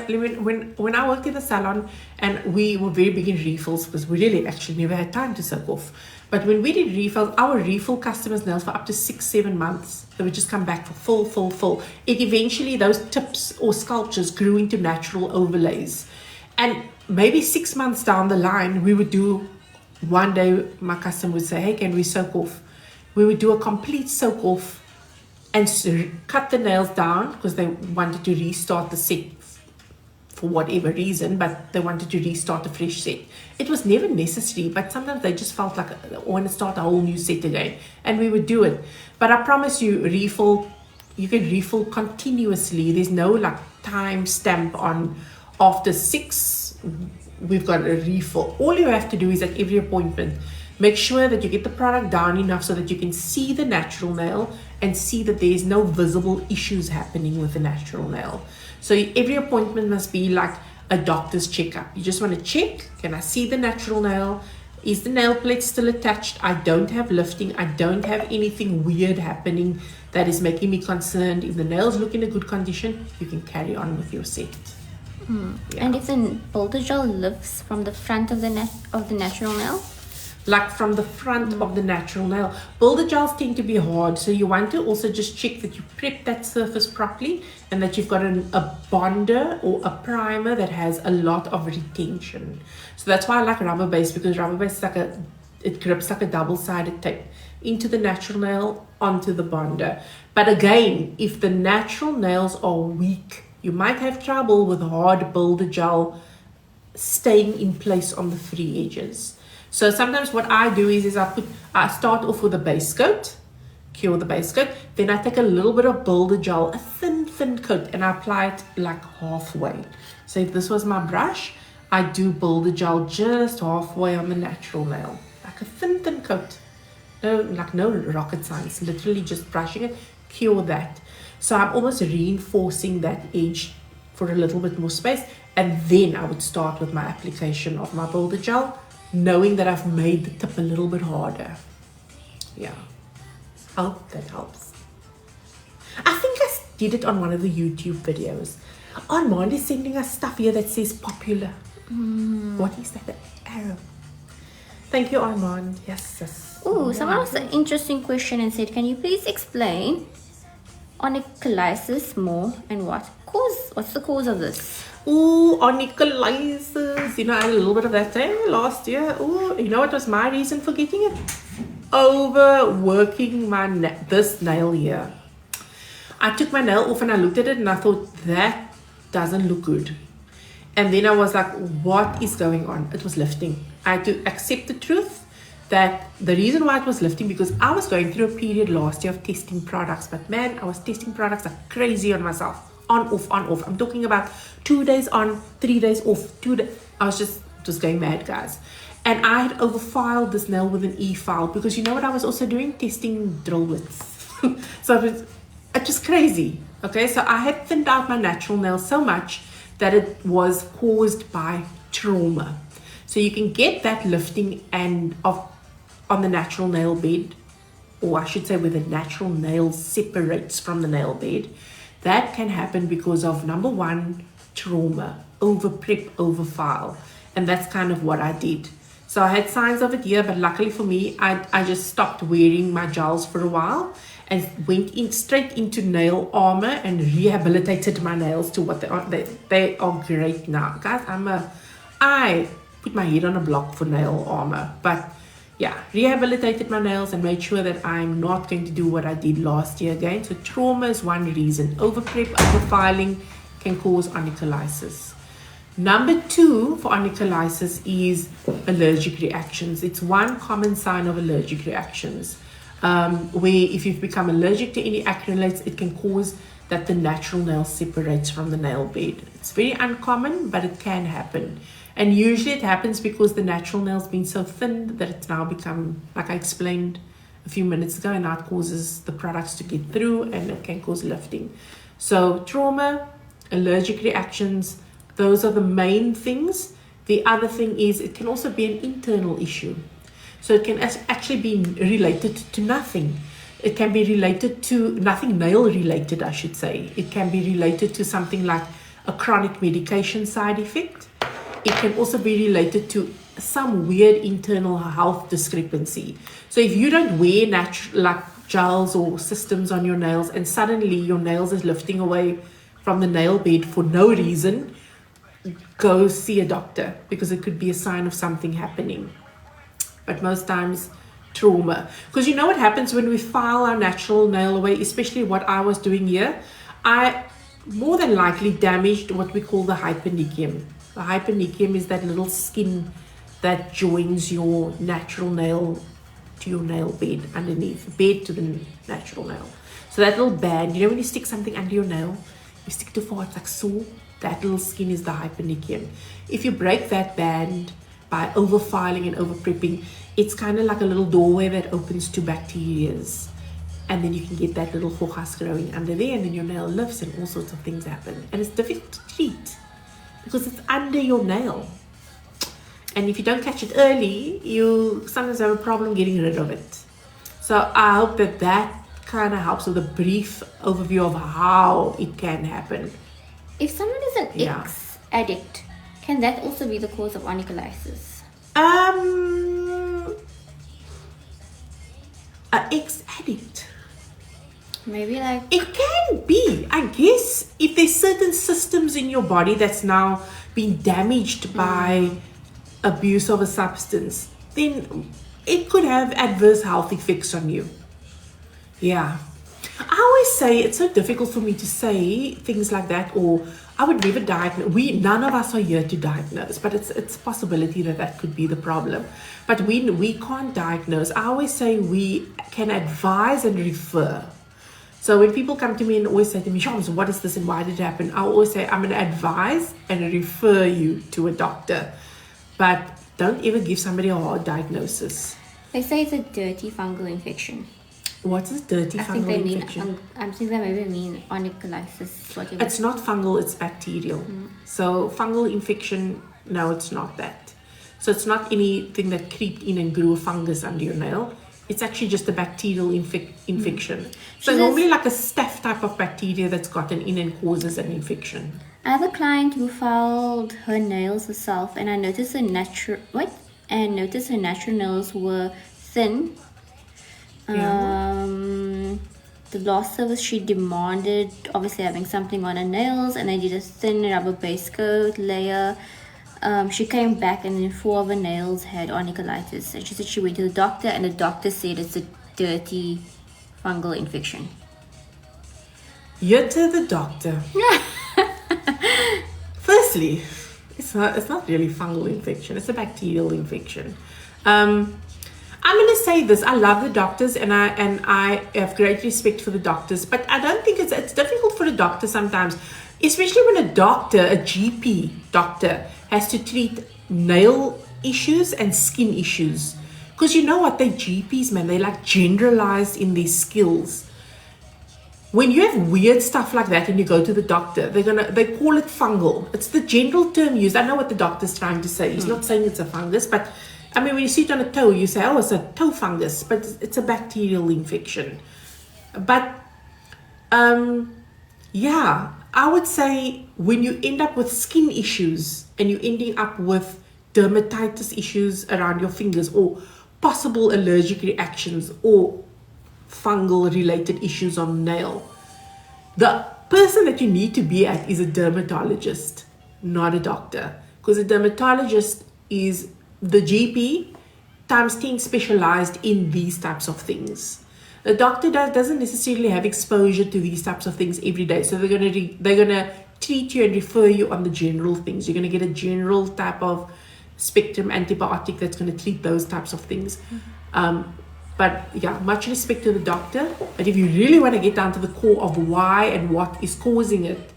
when I worked in the salon and we were very big in refills because we really actually never had time to soak off. But when we did refills, our refill customers' nails for up to 6-7 months. They would just come back for full. It eventually, those tips or sculptures grew into natural overlays. And maybe 6 months down the line, we would do, one day my customer would say, hey, can we soak off? We would do a complete soak off and cut the nails down because they wanted to restart the set for whatever reason, but they wanted to restart a fresh set. It was never necessary, but sometimes they just felt like I want to start a whole new set again, and we would do it. But I promise you, you can refill continuously. There's no like time stamp on after 6 we've got a refill. All you have to do is at every appointment, make sure that you get the product down enough so that you can see the natural nail and see that there's no visible issues happening with the natural nail. So every appointment must be like a doctor's checkup. You just want to check, can I see the natural nail? Is the nail plate still attached? I don't have lifting. I don't have anything weird happening that is making me concerned. If the nails look in a good condition, you can carry on with your set. Yeah. And if the Builder Gel lifts from the front of the natural nail? Like from the front of the natural nail. Builder gels tend to be hard, so you want to also just check that you prep that surface properly and that you've got a bonder or a primer that has a lot of retention. So that's why I like rubber base, because rubber base is it grips like a double-sided tape into the natural nail onto the bonder. But again, if the natural nails are weak, you might have trouble with hard Builder Gel staying in place on the free edges. So sometimes what I do is I start off with a base coat, cure the base coat, then I take a little bit of Builder Gel, a thin coat, and I apply it like halfway. So if this was my brush, I do Builder Gel just halfway on the natural nail, like a thin coat. No rocket science, literally just brushing it, cure that. So I'm almost reinforcing that edge for a little bit more space, and then I would start with my application of my Builder Gel, knowing that I've made the tip a little bit harder. Yeah, I hope that helps. I think I did it on one of the YouTube videos. Armand is sending us stuff here that says popular. What is that? The arrow. Thank you, Armand. Yes. Oh, someone asked an interesting question and said, can you please explain onycholysis more and what's the cause of this? Ooh, onycholysis. You know, I had a little bit of that last year. Ooh, you know what was my reason for getting it? Overworking this nail here. I took my nail off and I looked at it and I thought, that doesn't look good. And then I was like, what is going on? It was lifting. I had to accept the truth that the reason why it was lifting, because I was going through a period last year of testing products. But man, I was testing products like crazy on myself. On, off, on, off. I'm talking about 2 days on, 3 days off. I was just going mad, guys. And I had overfiled this nail with an E-file because you know what I was also doing? Testing drill widths. So it was crazy. Okay, so I had thinned out my natural nail so much that it was caused by trauma. So you can get that lifting on the natural nail bed, or I should say where the natural nail separates from the nail bed. That can happen because of, number one, trauma, over prep, over file. And that's kind of what I did. So I had signs of it here, but luckily for me, I just stopped wearing my gels for a while and went straight into nail armor and rehabilitated my nails to what they are. They are great now. Guys, I put my head on a block for nail armor. But yeah, rehabilitated my nails and made sure that I'm not going to do what I did last year again. So trauma is one reason. Over prep, over filing can cause onycholysis. Number 2 for onycholysis is allergic reactions. It's one common sign of allergic reactions, where if you've become allergic to any acrylates, it can cause that the natural nail separates from the nail bed. It's very uncommon, but it can happen. And usually it happens because the natural nail's been so thin that it's now become, like I explained a few minutes ago, and now it causes the products to get through and it can cause lifting. So trauma, allergic reactions, those are the main things. The other thing is it can also be an internal issue. So it can actually be related to nothing. It can be related to nothing nail related, I should say. It can be related to something like a chronic medication side effect. It can also be related to some weird internal health discrepancy. So if you don't wear natural like gels or systems on your nails and suddenly your nails is lifting away from the nail bed for no reason, go see a doctor, because it could be a sign of something happening. But most times trauma, because you know what happens when we file our natural nail away, especially what I was doing here, I more than likely damaged what we call the hypernychium. The hypernychium is that little skin that joins your natural nail to your nail bed underneath, bed to the natural nail. So that little band, you know when you stick something under your nail, you stick too far, it's like saw, that little skin is the hypernychium. If you break that band by overfiling and over prepping, it's kind of like a little doorway that opens to bacterias. And then you can get that little hojas growing under there, and then your nail lifts and all sorts of things happen. And it's difficult to treat because it's under your nail. And if you don't catch it early, you sometimes have a problem getting rid of it. So I hope that kind of helps with a brief overview of how it can happen. If someone is an ex-addict, can that also be the cause of onycholysis? An ex-addict. Maybe like... It can be. I guess if there's certain systems in your body that's now been damaged by abuse of a substance, then it could have adverse health effects on you. Yeah. I always say it's so difficult for me to say things like that, or I would never diagnose. None of us are here to diagnose, but it's a possibility that could be the problem. But we can't diagnose. I always say we can advise and refer. So when people come to me and always say to me, Shams, what is this and why did it happen? I always say I'm going to advise and refer you to a doctor. But don't ever give somebody a hard diagnosis. They say it's a dirty fungal infection. What is dirty fungal infection? I think they maybe mean onycholysis. Whatever. It's not fungal, it's bacterial. So fungal infection, no, it's not that. So it's not anything that creeped in and grew a fungus under your nail. It's actually just a bacterial infection. So She normally like a staph type of bacteria that's gotten in and causes an infection. I have a client who filed her nails herself, and I noticed her natural nails were thin. The last service she demanded obviously having something on her nails, and I did a thin rubber base coat layer. She came back and then 4 of her nails had onycholitis, and she said she went to the doctor and the doctor said it's a dirty fungal infection. You're to the doctor. Firstly, it's not really fungal infection, it's a bacterial infection. I'm going to say this, I love the doctors and I have great respect for the doctors, but I don't think it's difficult for a doctor sometimes, especially when a doctor, a GP doctor, has to treat nail issues and skin issues. Because you know what, they're GPs, man, they're like generalized in their skills. When you have weird stuff like that and you go to the doctor, they call it fungal. It's the general term used. I know what the doctor's trying to say. He's not saying it's a fungus, but I mean, when you see it on a toe, you say, oh, it's a toe fungus, but it's a bacterial infection. But, yeah, I would say when you end up with skin issues and you're ending up with dermatitis issues around your fingers or possible allergic reactions or fungal related issues on nail, the person that you need to be at is a dermatologist, not a doctor, because a dermatologist is the GP times 10 specialized in these types of things. The doctor doesn't necessarily have exposure to these types of things every day, so they're gonna treat you and refer you on the general things. You're gonna get a general type of spectrum antibiotic that's gonna treat those types of things. But yeah, much respect to the doctor. But if you really want to get down to the core of why and what is causing it,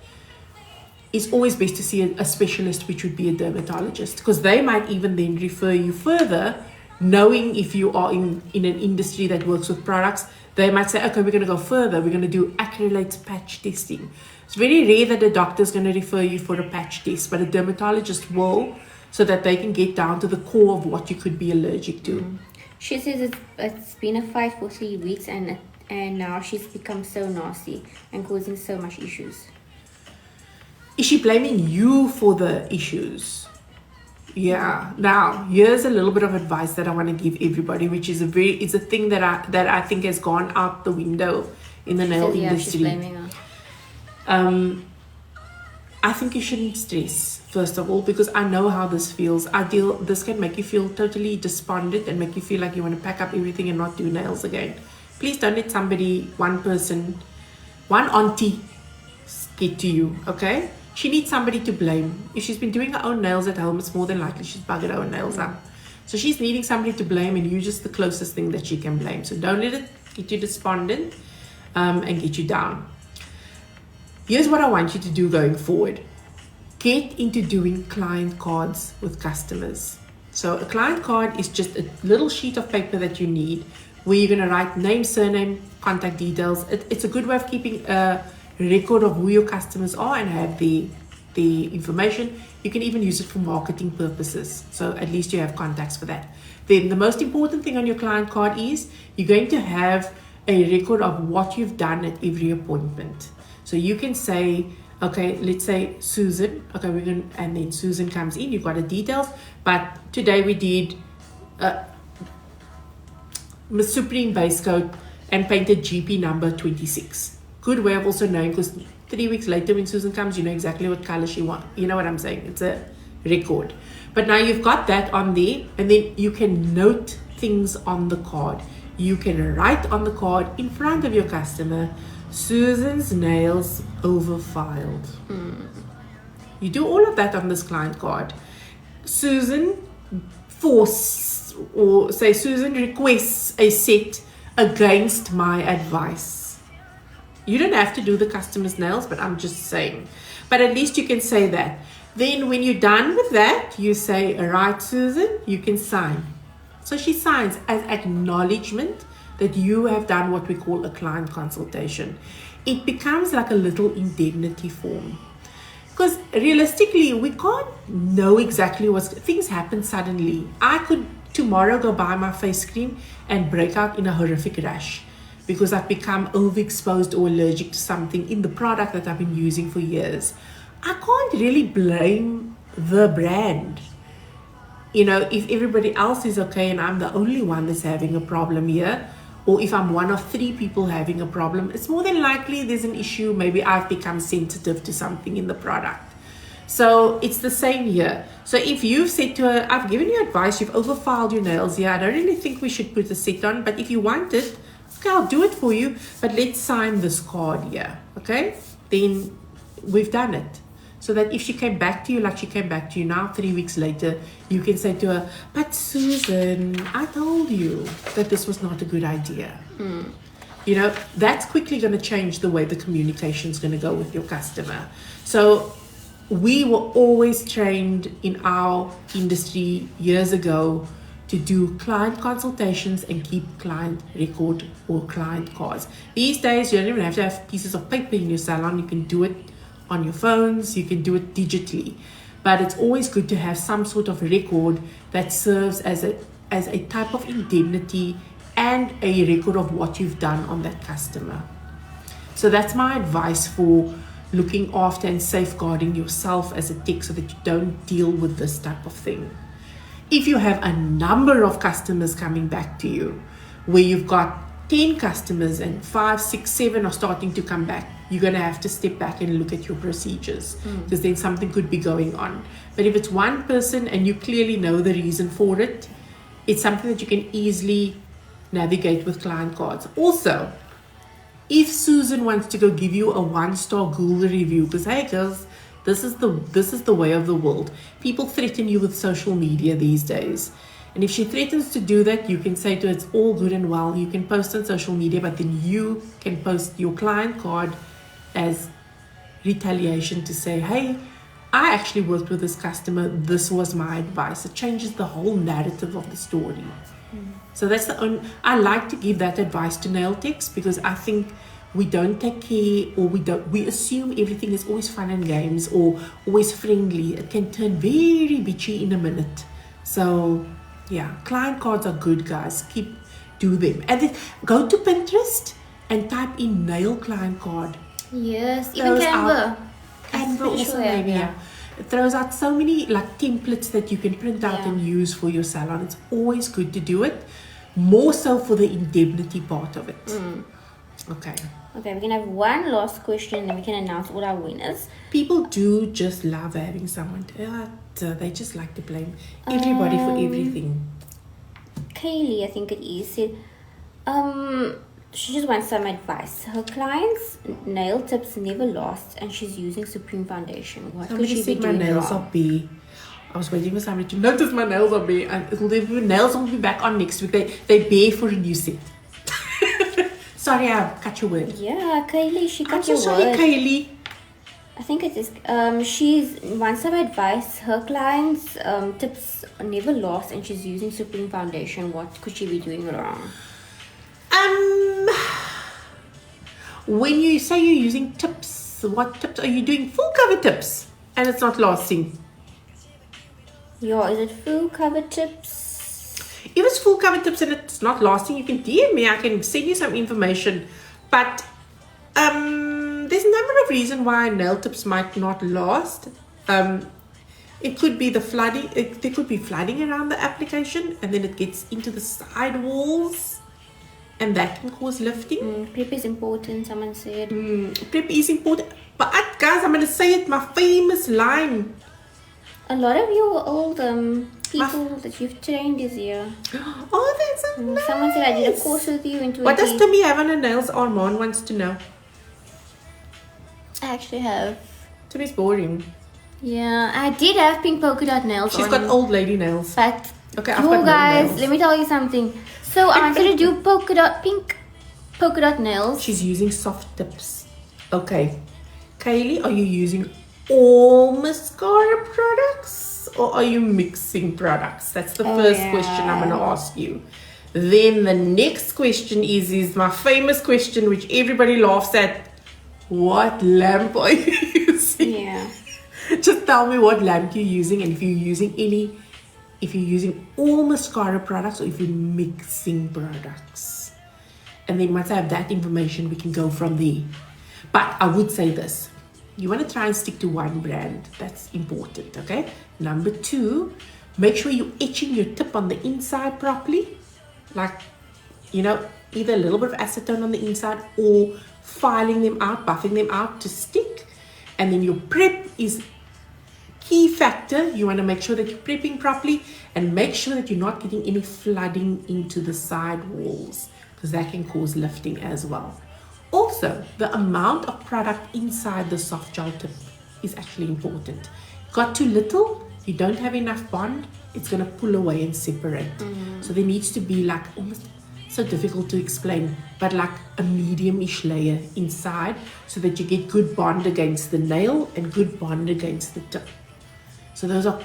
it's always best to see a specialist, which would be a dermatologist, because they might even then refer you further, knowing if you are in an industry that works with products, they might say, okay, we're going to go further. We're going to do acrylates patch testing. It's very rare that a doctor is going to refer you for a patch test, but a dermatologist will, so that they can get down to the core of what you could be allergic to. She says it's been a fight for 3 weeks and now she's become so nasty and causing so much issues. Is she blaming you for the issues? Yeah. Now, here's a little bit of advice that I want to give everybody, which is it's a thing that I think has gone out the window in the nail industry. She's blaming her. I think you shouldn't stress, first of all, because I know how this feels. This can make you feel totally despondent and make you feel like you want to pack up everything and not do nails again. Please don't let one auntie get to you, okay? She needs somebody to blame. If she's been doing her own nails at home, it's more than likely she's buggered her own nails up. So she's needing somebody to blame, and you're just the closest thing that she can blame. So don't let it get you despondent and get you down. Here's what I want you to do going forward. Get into doing client cards with customers. So a client card is just a little sheet of paper that you need where you're going to write name, surname, contact details. It's a good way of keeping a record of who your customers are and have the information. You can even use it for marketing purposes. So at least you have contacts for that. Then the most important thing on your client card is you're going to have a record of what you've done at every appointment. So you can say, okay, let's say Susan, okay, and then Susan comes in, you've got the details, but today we did Miss Supreme base coat and painted GP number 26. Good way of also knowing, because 3 weeks later when Susan comes, you know exactly what color she wants. You know what I'm saying? It's a record. But now you've got that on there, and then you can note things on the card. You can write on the card in front of your customer, Susan's nails overfiled. You do all of that on this client card. Susan Susan requests a set against my advice. You don't have to do the customer's nails, but I'm just saying. But at least you can say that. Then when you're done with that, you say, all right, Susan, you can sign. So she signs as acknowledgement that you have done what we call a client consultation. It becomes like a little indemnity form. Because realistically, we can't know exactly things happen suddenly. tomorrow go buy my face cream and break out in a horrific rash because I've become overexposed or allergic to something in the product that I've been using for years. I can't really blame the brand. You know, if everybody else is okay and I'm the only one that's having a problem here, or if I'm one of 3 people having a problem, it's more than likely there's an issue. Maybe I've become sensitive to something in the product. So it's the same here. So if you've said to her, I've given you advice, you've overfiled your nails here, I don't really think we should put a set on, but if you want it, okay, I'll do it for you, but let's sign this card here, okay? Then we've done it. So that if she came back to you like she came back to you now, 3 weeks later, you can say to her, but Susan, I told you that this was not a good idea. You know, that's quickly going to change the way the communication is going to go with your customer. So we were always trained in our industry years ago to do client consultations and keep client record or client cards. These days, you don't even have to have pieces of paper in your salon. You can do it on your phones, you can do it digitally. But it's always good to have some sort of record that serves as a type of indemnity and a record of what you've done on that customer. So that's my advice for looking after and safeguarding yourself as a tech so that you don't deal with this type of thing. If you have a number of customers coming back to you, where you've got 10 customers and 5, 6, 7 are starting to come back, you're going to have to step back and look at your procedures because then something could be going on. But if it's one person and you clearly know the reason for it, it's something that you can easily navigate with client cards. Also, if Susan wants to go give you a 1-star Google review, because hey girls, this is the way of the world. People threaten you with social media these days. And if she threatens to do that, you can say to her, it's all good and well. You can post on social media, but then you can post your client card as retaliation to say, hey, I actually worked with this customer. This was my advice. It changes the whole narrative of the story. So that's the only, I like to give that advice to nail techs because I think we don't take care, or we assume everything is always fun and games or always friendly. It can turn very bitchy in a minute. So yeah, client cards are good, guys. Do them. And then go to Pinterest and type in nail client card. Yes, even Canva. Canva also maybe, yeah. It throws out so many like templates that you can print out and use for your salon. It's always good to do it. More so for the indemnity part of it. Okay. Okay, we can have one last question and then we can announce all our winners. People do just love having someone they just like to blame everybody for everything. Kaylee, I think it is, said, she just wants some advice. Her client's nail tips never last and she's using Supreme foundation. What could she be doing my nails wrong? are bare. I was waiting for somebody to notice my nails are bare, and nails will be back on next week. They're bare for a new set. Sorry, I cut your word. Yeah, Kaylee, she cut your word. I'm so sorry, Kaylee. I think it is. She wants some advice. Her client's tips never lost and she's using Supreme foundation. What could she be doing wrong? When you say you're using tips, what tips are you doing? Full cover tips and it's not lasting. Yeah, is it full cover tips? If it's full cover tips and it's not lasting, you can DM me. I can send you some information. But there's a number of reasons why nail tips might not last. It could be the flooding. There could be flooding around the application and then it gets into the side walls. And that can cause lifting. Prep is important, someone said. Prep is important. But guys, I'm going to say it, my famous line. A lot of your old people that you've trained is here. Oh, that's so nice. Someone said I did a course with you in 20. What does Timmy have on her nails? Armand wants to know. I actually have. Timmy's boring. Yeah, I did have pink polka dot nails. She's got old lady nails. But okay, I've got guys, nails. let me tell you something. So I wanted to do pink polka dot nails. She's using soft tips. Okay. Kaylee, are you using all Maskscara products or are you mixing products? That's the first question I'm going to ask you. Then the next question is my famous question which everybody laughs at. What lamp are you using? Yeah. Just tell me what lamp you're using and if you're using any if you're using all mascara products or if you're mixing products. And then once I have that information, we can go from there. But I would say this. You want to try and stick to one brand. That's important, okay? Number 2, make sure you're etching your tip on the inside properly. Like, you know, either a little bit of acetone on the inside or filing them out, buffing them out to stick. And then your prep is key factor. You want to make sure that you're prepping properly and make sure that you're not getting any flooding into the side walls, because that can cause lifting as well. Also, the amount of product inside the soft gel tip is actually important. Got too little, you don't have enough bond, it's going to pull away and separate. So there needs to be like, almost so difficult to explain, but like a medium-ish layer inside so that you get good bond against the nail and good bond against the tip. So those are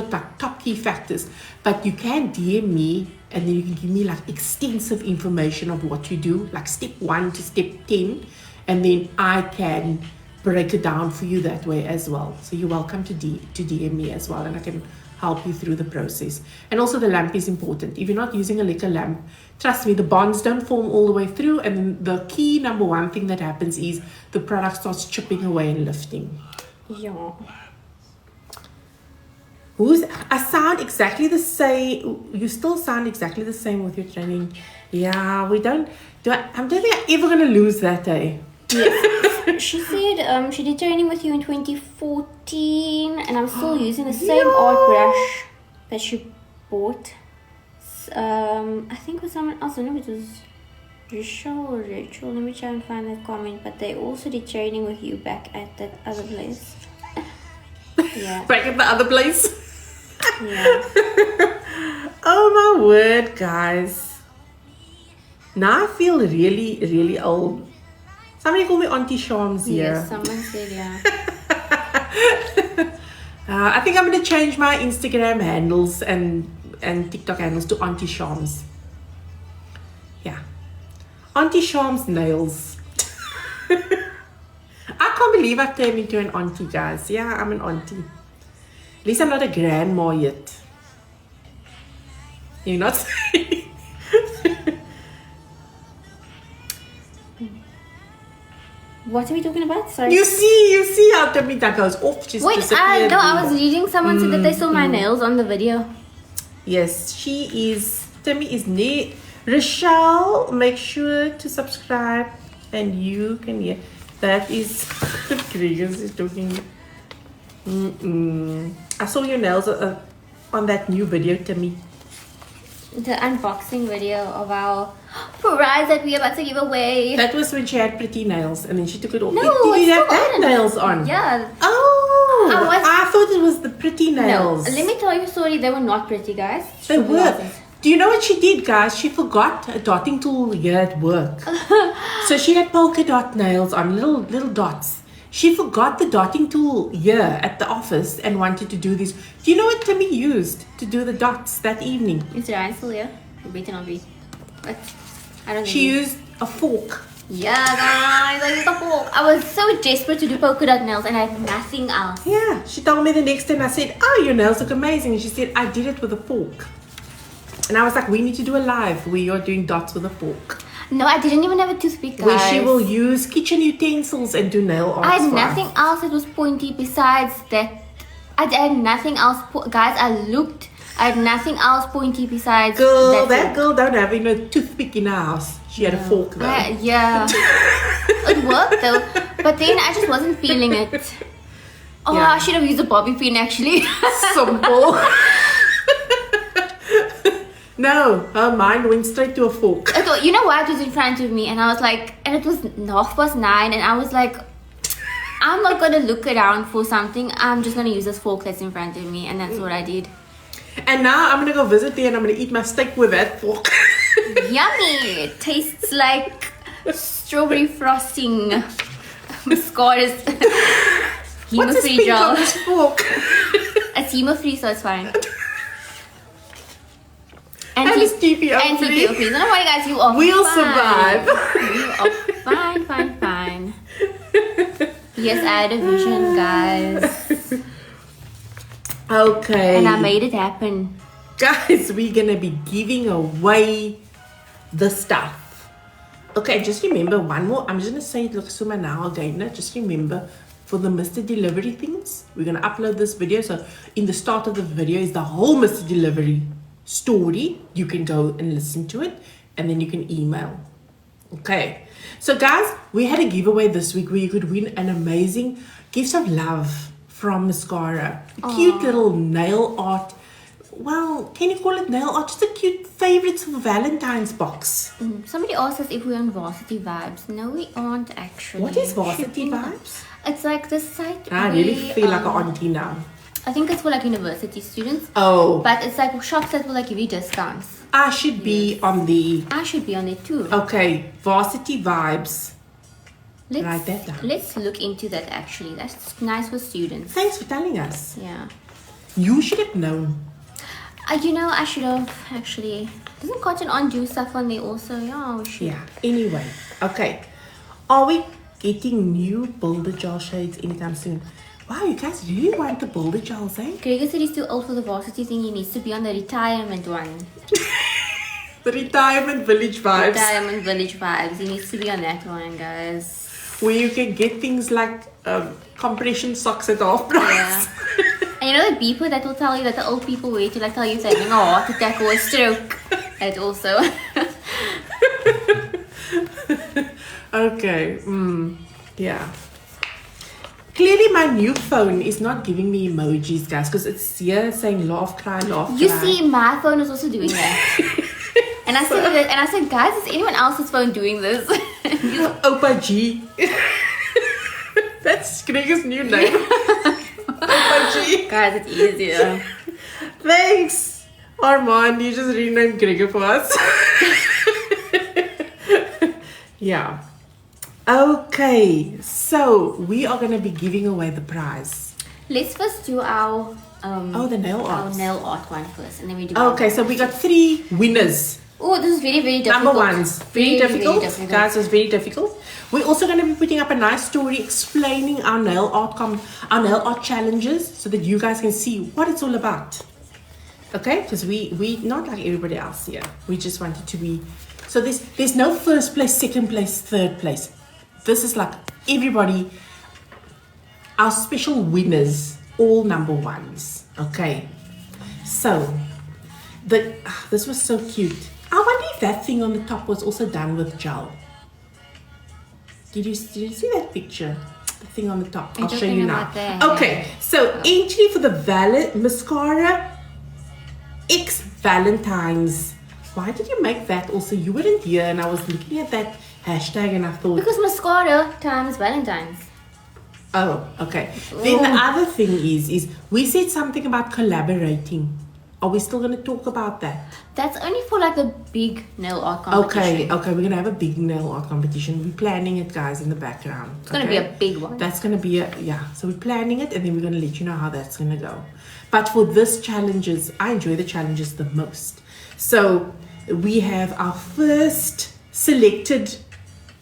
top key factors. But you can DM me and then you can give me like extensive information of what you do, like step 1 to step 10, and then I can break it down for you that way as well. So you're welcome to DM me as well, and I can help you through the process. And also the lamp is important. If you're not using a liquor lamp, trust me, the bonds don't form all the way through, and the key number 1 thing that happens is the product starts chipping away and lifting. Yeah. I sound exactly the same. You still sound exactly the same with your training. Yeah, we don't. I don't think I'm ever going to lose that, eh? Yes. She said she did training with you in 2014, and I'm still using the same art brush that she bought. I think it was someone else. I don't know if it was Rachel or Rachel. Let me try and find that comment. But they also did training with you back at that other place. Yeah. Back at the other place? Yeah. Oh my word, guys. Now I feel really, really old. Somebody call me Auntie Shams here. Yes, someone said, yeah. I think I'm going to change my Instagram handles and TikTok handles to Auntie Shams. Yeah. Auntie Shams nails. I can't believe I've turned into an auntie, guys. Yeah, I'm an auntie. At least I'm not a grandma yet. You're not saying? What are we talking about? Sorry. You see how Tamita goes off. She's Wait, disappeared. no, I was reading someone said that they saw my nails on the video. Yes, she is. Tammy is near. Rochelle, make sure to subscribe and you can hear. That is Gregors is talking. I saw your nails on that new video, Tammy. The unboxing video of our prize that we are about to give away. That was when she had pretty nails and then she took it off. No, Did you it's have still that on. nails on? Yeah. Oh, I thought it was the pretty nails. No, let me tell you a story. They were not pretty, guys. They were. Do you know what she did, guys? She forgot a dotting tool here at work. So she had polka dot nails on, little dots. She forgot the dotting tool here at the office and wanted to do this. Do you know what Timmy used to do the dots that evening? Is Ryan still here? You better not be. But I don't think She used a fork. Yeah, guys, I used a fork. I was so desperate to do polka dot nails and I had nothing else. Yeah, she told me the next day and I said, oh, your nails look amazing. And she said, I did it with a fork. And I was like, we need to do a live where you're doing dots with a fork. No, I didn't even have a toothpick, guys. Where she will use kitchen utensils and do nail art. I had nothing else that was pointy besides that. I had nothing else. Guys, I had nothing else pointy besides that girl don't have a toothpick in her house. She had a fork though. Yeah. It worked though. But then I just wasn't feeling it. Oh, yeah. I should have used a bobby pin actually. Simple. No, her mind went straight to a fork. I thought, you know what, it was in front of me and I was like, and it was 9:30 and I was like, I'm not going to look around for something. I'm just going to use this fork that's in front of me, and that's what I did. And now I'm going to go visit there and I'm going to eat my steak with that fork. Yummy! It tastes like strawberry frosting. Mascara's hemo-free gel. What's this fork? It's hemo-free, so it's fine. And it's TPO free. I don't know why, guys, you are We'll fine. survive. You are fine. Yes, I had a vision, guys. Okay. And I made it happen. Guys, we're going to be giving away the stuff. Okay, just remember one more. I'm just going to say it like Suma now again. Just remember, for the Mr. Delivery things, we're going to upload this video. So in the start of the video is the whole Mr. Delivery story. You can go and listen to it, and then you can email. Okay, so guys, we had a giveaway this week where you could win an amazing gifts of love from Maskscara. A cute little nail art. Well, can you call it nail art? Just a cute favorites for Valentine's box. Somebody asked us if we're on Varsity Vibes. No, we aren't actually. What is Varsity Vibes? It's like this site. I really feel like an auntie now. I think it's for like university students. Oh. But it's like shops that will like give you discounts. I should be on the... I should be on it too. Okay, Varsity Vibes. Write that down. Let's look into that actually. That's nice for students. Thanks for telling us. Yeah. You should have known. You know, I should have actually. Doesn't Cotton On do stuff on there also? Yeah, we should. Yeah. Anyway, okay. Are we getting new Builder Gel shades anytime soon? Wow, you guys really want the Builder Gels, eh? Gregor said he's too old for the varsity thing. He needs to be on the retirement one. The Retirement Village Vibes. Retirement Village Vibes. He needs to be on that one, guys. Where you can get things like compression socks at half price. Yeah. And you know the beeper that will tell you that the old people wear to like tell you if they're having a heart attack or a stroke. That also. Okay. Yeah. Clearly my new phone is not giving me emojis, guys, because it's here saying laugh, cry, laugh, You cry. see, my phone is also doing that. And I said, guys, is anyone else's phone doing this? Opa G. That's Gregor's new name. Opa G. Guys, it's easier. Thanks, Armand. You just renamed Gregor for us. Yeah. Okay, so we are going to be giving away the prize. Let's first do our the nail art. Our nail art one first, and then we do. Okay, so we got 3 winners. Oh, this is very, very difficult. Number ones, very difficult. Very difficult. Guys, it's very difficult. We're also going to be putting up a nice story explaining our nail art challenges, so that you guys can see what it's all about. Okay, because we not like everybody else here. We just wanted to be. So there's no first place, second place, third place. This is like everybody, our special winners, all number ones. Okay, so this was so cute. I wonder if that thing on the top was also done with gel. Did you see that picture? The thing on the top. I'll show you now. Okay, so entry for the Maskscara X Valentine's. Why did you make that also? You weren't here, and I was looking at that hashtag and I thought... Because Maskscara times Valentine's. Oh, okay. Then the other thing is we said something about collaborating. Are we still going to talk about that? That's only for like the big nail art competition. Okay, we're going to have a big nail art competition. We're planning it, guys, in the background. It's going to be a big one. That's going to be so we're planning it, and then we're going to let you know how that's going to go. But for this challenges, I enjoy the challenges the most. So we have our first selected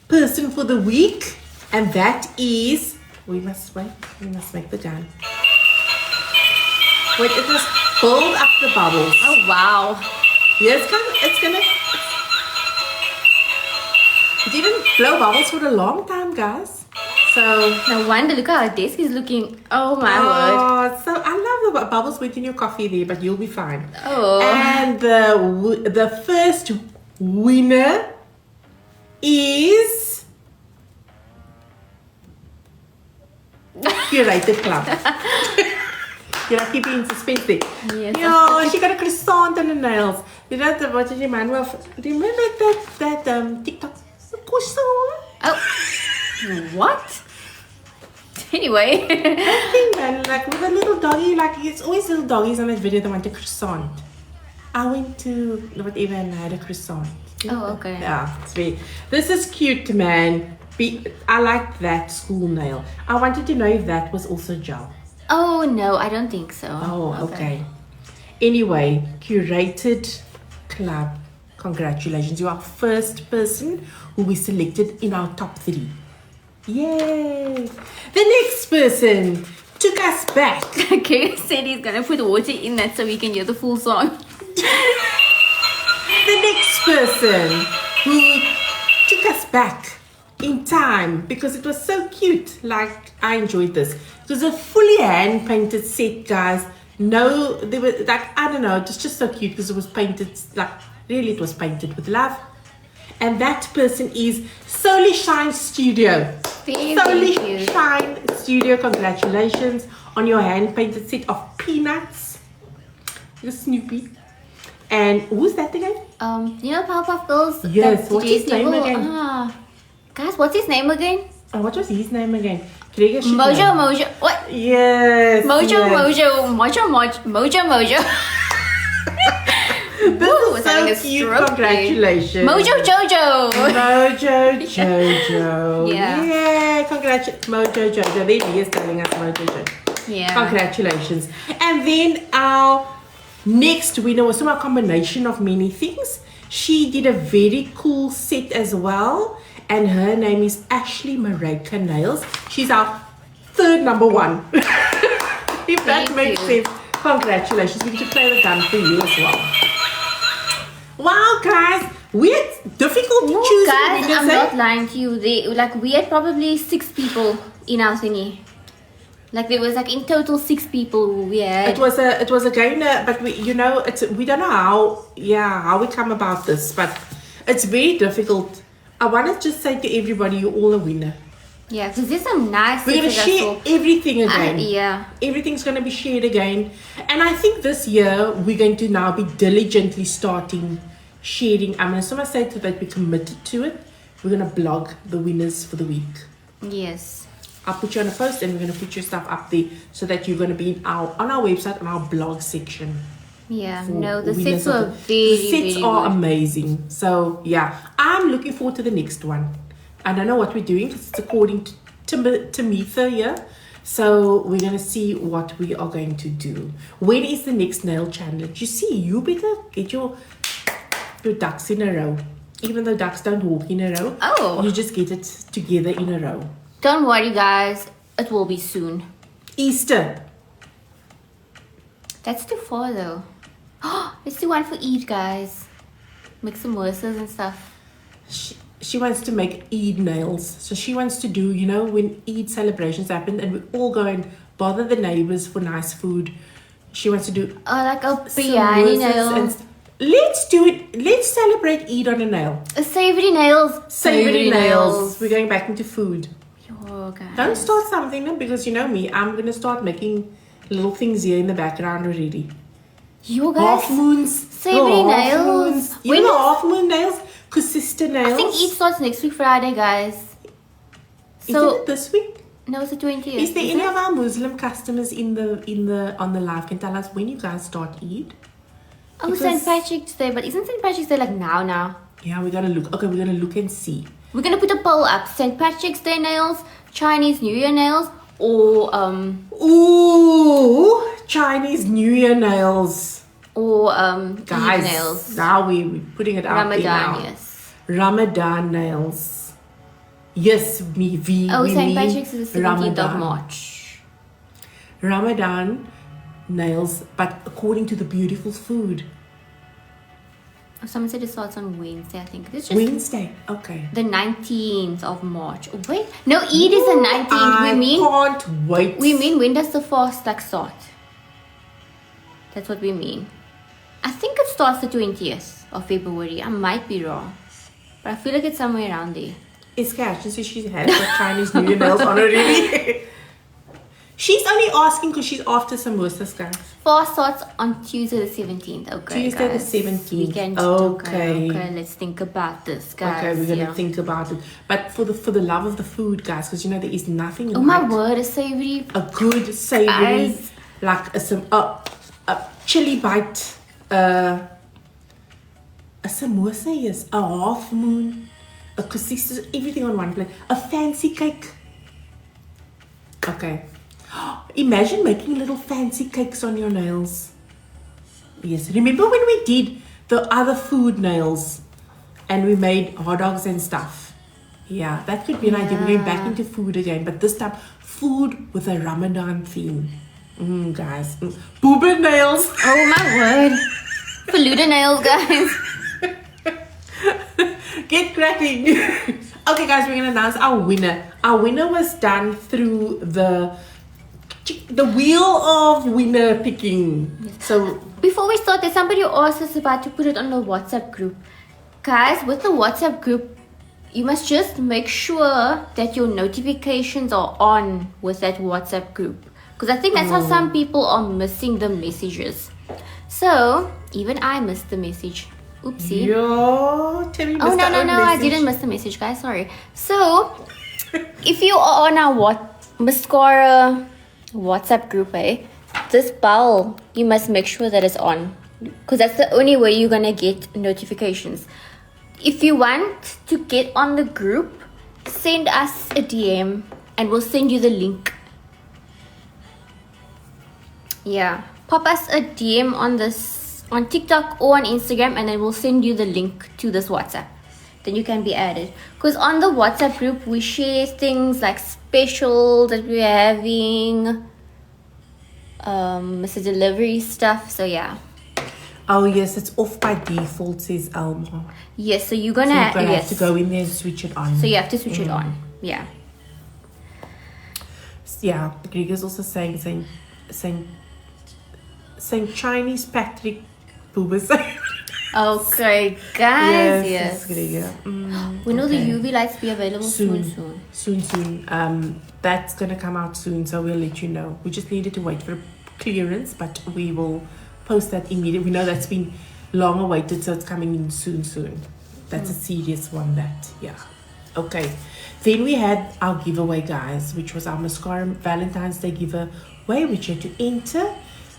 person for the week, and that is... We must make the gun. Wait, it must build up the bubbles. Oh wow. Yeah, it's gonna it didn't blow bubbles for a long time, guys. So no wonder, look how our desk is looking. Oh my word. So I love the bubbles went in your coffee there, but you'll be fine. Oh. And the first winner is Curated Club. You're not keeping in suspense there. Yes. Yeah, she got a croissant on the nails. You know what did you remind me of? Remember that TikTok croissant? Oh. What? Anyway. That thing, man, like with a little doggy, like it's always little doggies on that video that want a croissant. I went to whatever and I had a croissant. Oh, okay. Yeah, it's very. This is cute, man. I like that school nail. I wanted to know if that was also gel. Oh no, I don't think so. Oh, okay. Anyway, Curated Club, congratulations. You are first person who we selected in our top 3. Yay! The next person took us back. Okay, said he's gonna put water in that so we can hear the full song. The next person who took us back in time because it was so cute. Like, I enjoyed this. It was a fully hand painted set, guys. No, they were like, I don't know, it was just so cute because it was painted, like, really it was painted with love. And that person is Solely Shine Studio. Solely Shine Studio, congratulations on your hand painted set of peanuts. You're Snoopy. And who's that again? You know Powerpuff Girls? Yes, what's his name again? Guys, what's his name again? Oh, what was his name again? Mojo. What? Yes. Mojo. This is so cute. Congratulations. Mojo Jojo. Yeah, congratulations. Mojo Jojo. There he is telling us Mojo Jojo. Yeah. Congratulations. And then our next winner was a combination of many things. She did a very cool set as well. And her name is Ashley Mareka Nails. She's our third number one. If that makes sense. Congratulations. We get to play the gun for you as well. Wow, guys. It's difficult to choose. Guys, I'm not lying to you. We had probably 6 people in our thingy. Like there was like in total 6 people we had. It was a game, but we don't know how we come about this, but it's very difficult. I want to just say to everybody, you're all a winner. Yeah, because there's some nice. We're going to share everything again. Yeah. Everything's going to be shared again. And I think this year, we're going to now be diligently starting sharing. I'm going to say that we're committed to it. We're going to blog the winners for the week. Yes. I'll put you on a post and we're going to put your stuff up there so that you're going to be on our website, on our blog section. Yeah, no, the sets were very sets are good. amazing. So yeah, I'm looking forward to the next one. I don't know what we're doing because it's according to Tamitha here. So we're gonna see what we are going to do. When is the next nail challenge? You see, you better get your ducks in a row. Even though ducks don't walk in a row, you just get it together in a row. Don't worry, guys. It will be soon. Easter. That's too far though. Let's do one for Eid, guys. Make samosas and stuff. She wants to make Eid nails. So she wants to do, when Eid celebrations happen and we all go and bother the neighbors for nice food. She wants to do like a biryani nail. Let's do it. Let's celebrate Eid on a nail. Savory nails. Savory nails. We're going back into food. Yo, guys. Don't start something because you know me. I'm going to start making little things here in the background already. You guys, half moons, savory nails. When half moon nails, sister nails. I think Eid starts next week Friday, guys. So is it this week? No, it's the 20th. Is there any of our Muslim customers on the live can tell us when you guys start Eid? Oh, St. Patrick's Day, but isn't St. Patrick's Day like now? Yeah, we gotta look. Okay, we're gonna look and see. We're gonna put a poll up: St. Patrick's Day nails, Chinese New Year nails, or Chinese New Year nails. Or guys, Eid nails. Now we're putting it out there now. Yes. Ramadan nails. Yes, we St. Patrick's is the 17th of March. Ramadan nails, but according to the beautiful food. Someone said it starts on Wednesday, I think. It's just Wednesday, okay. The 19th of March. Oh, wait, no, Eid is the 19th. I can't wait. We mean, when does the fast start? That's what we mean. I think it starts the 20th of February. I might be wrong. But I feel like it's somewhere around there. It's cash. She says she's had her Chinese New Year nails on already. She's only asking because she's after samosas, guys. Fast starts on Tuesday the 17th. Okay, Tuesday guys. the 17th. Weekend. Okay. Okay, let's think about this, guys. Okay, we're going to think about it. But for the love of the food, guys, because there is nothing like... Oh my word, a savory... A good savory, like a chili bite, a samosa, yes, a half moon, a kusisa, everything on one plate, a fancy cake. Okay. Imagine making little fancy cakes on your nails. Yes, remember when we did the other food nails and we made hot dogs and stuff? Yeah, that could be an idea. We're going back into food again, but this time food with a Ramadan theme. Guys, booba nails. Oh my word. Faluda nails, guys. Get cracking. Okay, guys, we're gonna announce our winner. Our winner was done through the wheel of winner picking. So Before we start, there's somebody who asked us about to put it on the WhatsApp group. Guys, with the WhatsApp group, you must just make sure that your notifications are on with that WhatsApp group. Because I think that's how some people are missing the messages. So, even I missed the message. Oopsie. yo, tell me. Oh, no, I didn't miss the message, guys. Sorry. So, if you are on our Maskscara WhatsApp group, this bell, you must make sure that it's on. Because that's the only way you're going to get notifications. If you want to get on the group, send us a DM and we'll send you the link. Yeah. Pop us a DM on TikTok or on Instagram, and then we'll send you the link to this WhatsApp. Then you can be added. Because on the WhatsApp group, we share things like specials that we're having, Mr. Delivery stuff. So yeah. Oh yes, it's off by default, says Alma. Yes, so you're gonna, have to go in there and switch it on. So you have to switch it on. Yeah. Yeah, Gregor's also saying Chinese Patrick Boobas. Okay, guys. Yes. Gregor. We know the UV lights be available soon. Soon. That's gonna come out soon, so we'll let you know. We just needed to wait for clearance, but we will post that immediately. We know that's been long awaited, so it's coming in soon. That's a serious one. Okay. Then we had our giveaway, guys, which was our Maskscara Valentine's Day giveaway, which you had to enter.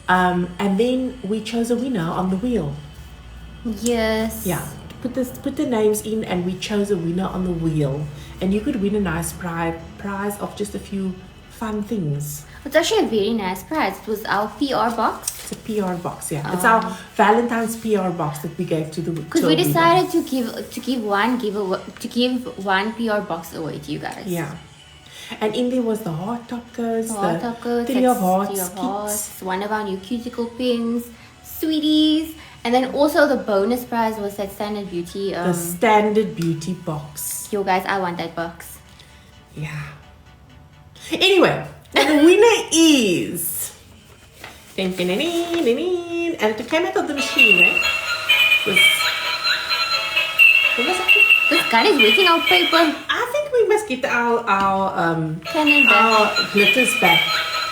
And then we chose a winner on the wheel. Yes. Yeah. Put the names in, and we chose a winner on the wheel. And you could win a nice prize of just a few fun things. It's actually a very nice prize. It was our PR box. It's a PR box, yeah. It's our Valentine's PR box that we gave to the because we decided to give one PR box away to you guys. Yeah. And in there was the heart top codes, the three of hearts, one of our new cuticle pins, sweeties, and then also the bonus prize was that standard beauty. The standard beauty box. Yo guys, I want that box. Yeah. Anyway, and the winner is. And it came out of the machine, right? This guy is waiting our paper. I think we must get our cannon back. Our glitters back,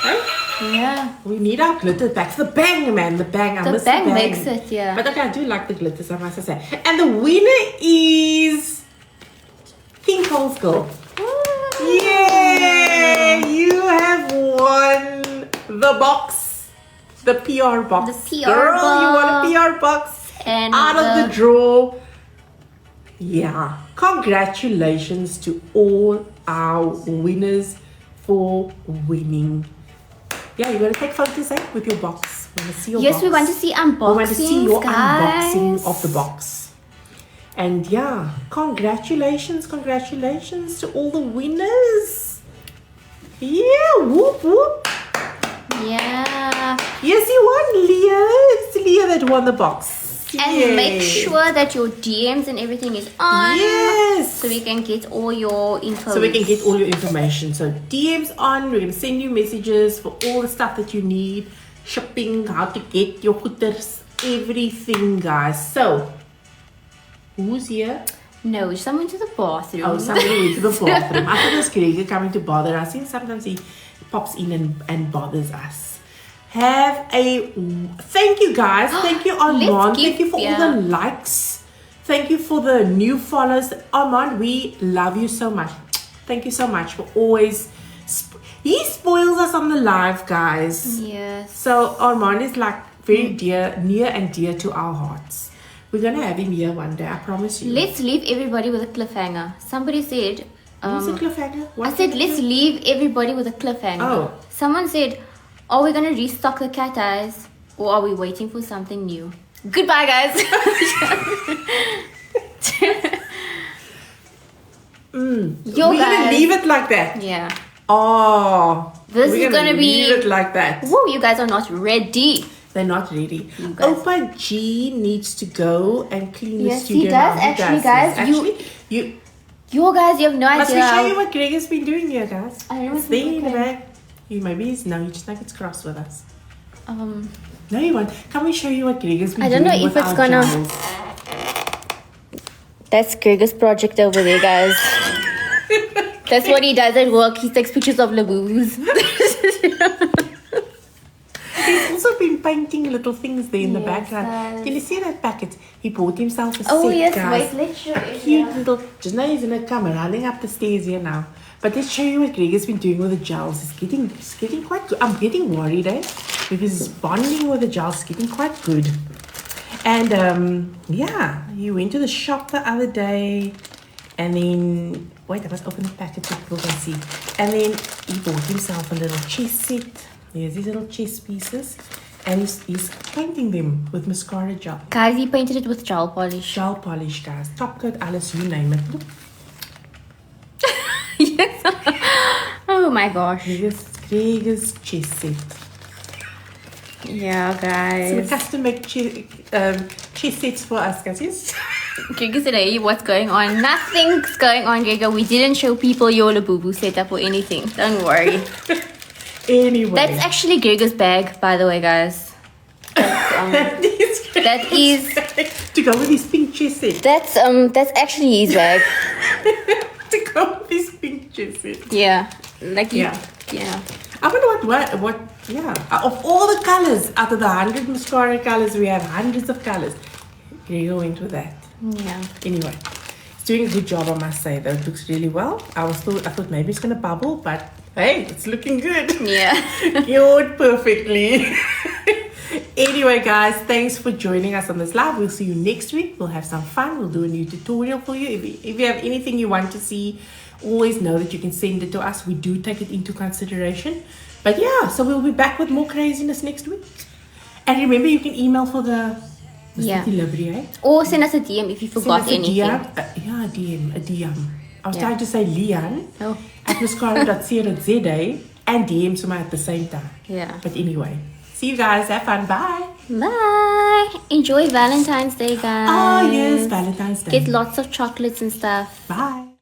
right? Yeah. We need our glitters back. The bang, man, the bang. The bang makes it, yeah. But okay, I do like the glitters, I must say. And the winner is Pink Holes Girl. Yay! You have won the box. The PR box. The PR box. You won a PR box. And out of the draw. Yeah. Congratulations to all our winners for winning. Yeah, you're going to take photos with your box. We want to see your box. We want to see unboxings, we want to see your guys. unboxing of the box. And yeah, congratulations to all the winners. Yeah, whoop whoop. Yeah. Yes, you won, Leah. It's Leah that won the box. And make sure that your DMs and everything is on. Yes. So we can get all your info. So we can get all your information. So DMs on. We're going to send you messages for all the stuff that you need. Shopping, how to get your hooters, everything, guys. So, who's here? No, someone to the bathroom. Oh, somebody went to the bathroom. I thought it was Gregor coming to bother us. Sometimes he pops in and bothers us. Thank you guys. Thank you, Armand. Thank you for all the likes. Thank you for the new follows. Armand, we love you so much. Thank you so much for always. He spoils us on the live, guys. Yes. So Armand is like very near and dear to our hearts. We're going to have him here one day, I promise you. Let's leave everybody with a cliffhanger. Somebody said... what's a cliffhanger? I said, let's leave everybody with a cliffhanger. Oh. Someone said, are we going to restock the cat eyes? Or are we waiting for something new? Goodbye, guys. We're going to leave it like that. Yeah. Oh. This is going to be... leave it like that. Whoa, you guys are not ready. They're not ready. You guys- Opa G needs to go and clean the Yes, he studio. does, now. actually, Yes, guys. actually, you You guys, you have no must we idea. show you what Greg has been doing here, guys? I don't know It's if there we in the can. back. You maybe he's no, he just like it's cross with us. Um, No, you won't. Can we show you what Greg has been I doing? don't know if with it's our gonna- gels? that's Gregor's project over there, guys. That's what he does at work. He takes pictures of Labubu's. He's also been painting little things there in the Yes, background. guys. Can you see that packet? He bought himself a Oh set, yes, guys. wait, let's show it. Cute Yeah. little. Just now he's gonna come running up the stairs here now. But let's show you what Greg has been doing with the gels. It's getting quite good. I'm getting worried, because his bonding with the gels is getting quite good. And yeah, he went to the shop the other day, and then wait, I must open the packet so people can see. And then he bought himself a little chess set. Here's these little chess pieces, and he's painting them with mascara gel. Guys, he painted it with gel polish. Gel polish, guys. Top coat, Alice, you name it. Look, Yes. Oh my gosh. Gregor's chess set. Yeah, Some guys. custom made chess sets for us, guys. Yes. Gregor said, hey, what's going on? Nothing's going on, Gregor. We didn't show people your Labubu setup or anything. Don't worry. Anyway. That's actually Gregor's bag, by the way, guys. That is to go with his pink chess set. that's actually his bag. To go with his pink chess set. Yeah. Like Yeah. Yeah. I wonder what yeah. Of all the colors, out of the 100 mascara colors, we have hundreds of colors. Gregor went with that. Yeah. Anyway, it's doing a good job, I must say. Though it looks really well. I thought maybe it's gonna bubble, but hey, it's looking good. Yeah. Cured perfectly. Anyway, guys, thanks for joining us on this live. We'll see you next week. We'll have some fun. We'll do a new tutorial for you. If you have anything you want to see, always know that you can send it to us. We do take it into consideration. But yeah, so we'll be back with more craziness next week. And remember, you can email for the Yeah. delivery, eh? Or send us a DM if you forgot Send us a anything. DM, a DM. I was Yeah. trying to say Leon Oh. at mascara.co.za and DM to me at the same time. Yeah. But anyway, see you guys. Have fun. Bye. Bye. Enjoy Valentine's Day, guys. Oh, yes, Valentine's Day. Get lots of chocolates and stuff. Bye.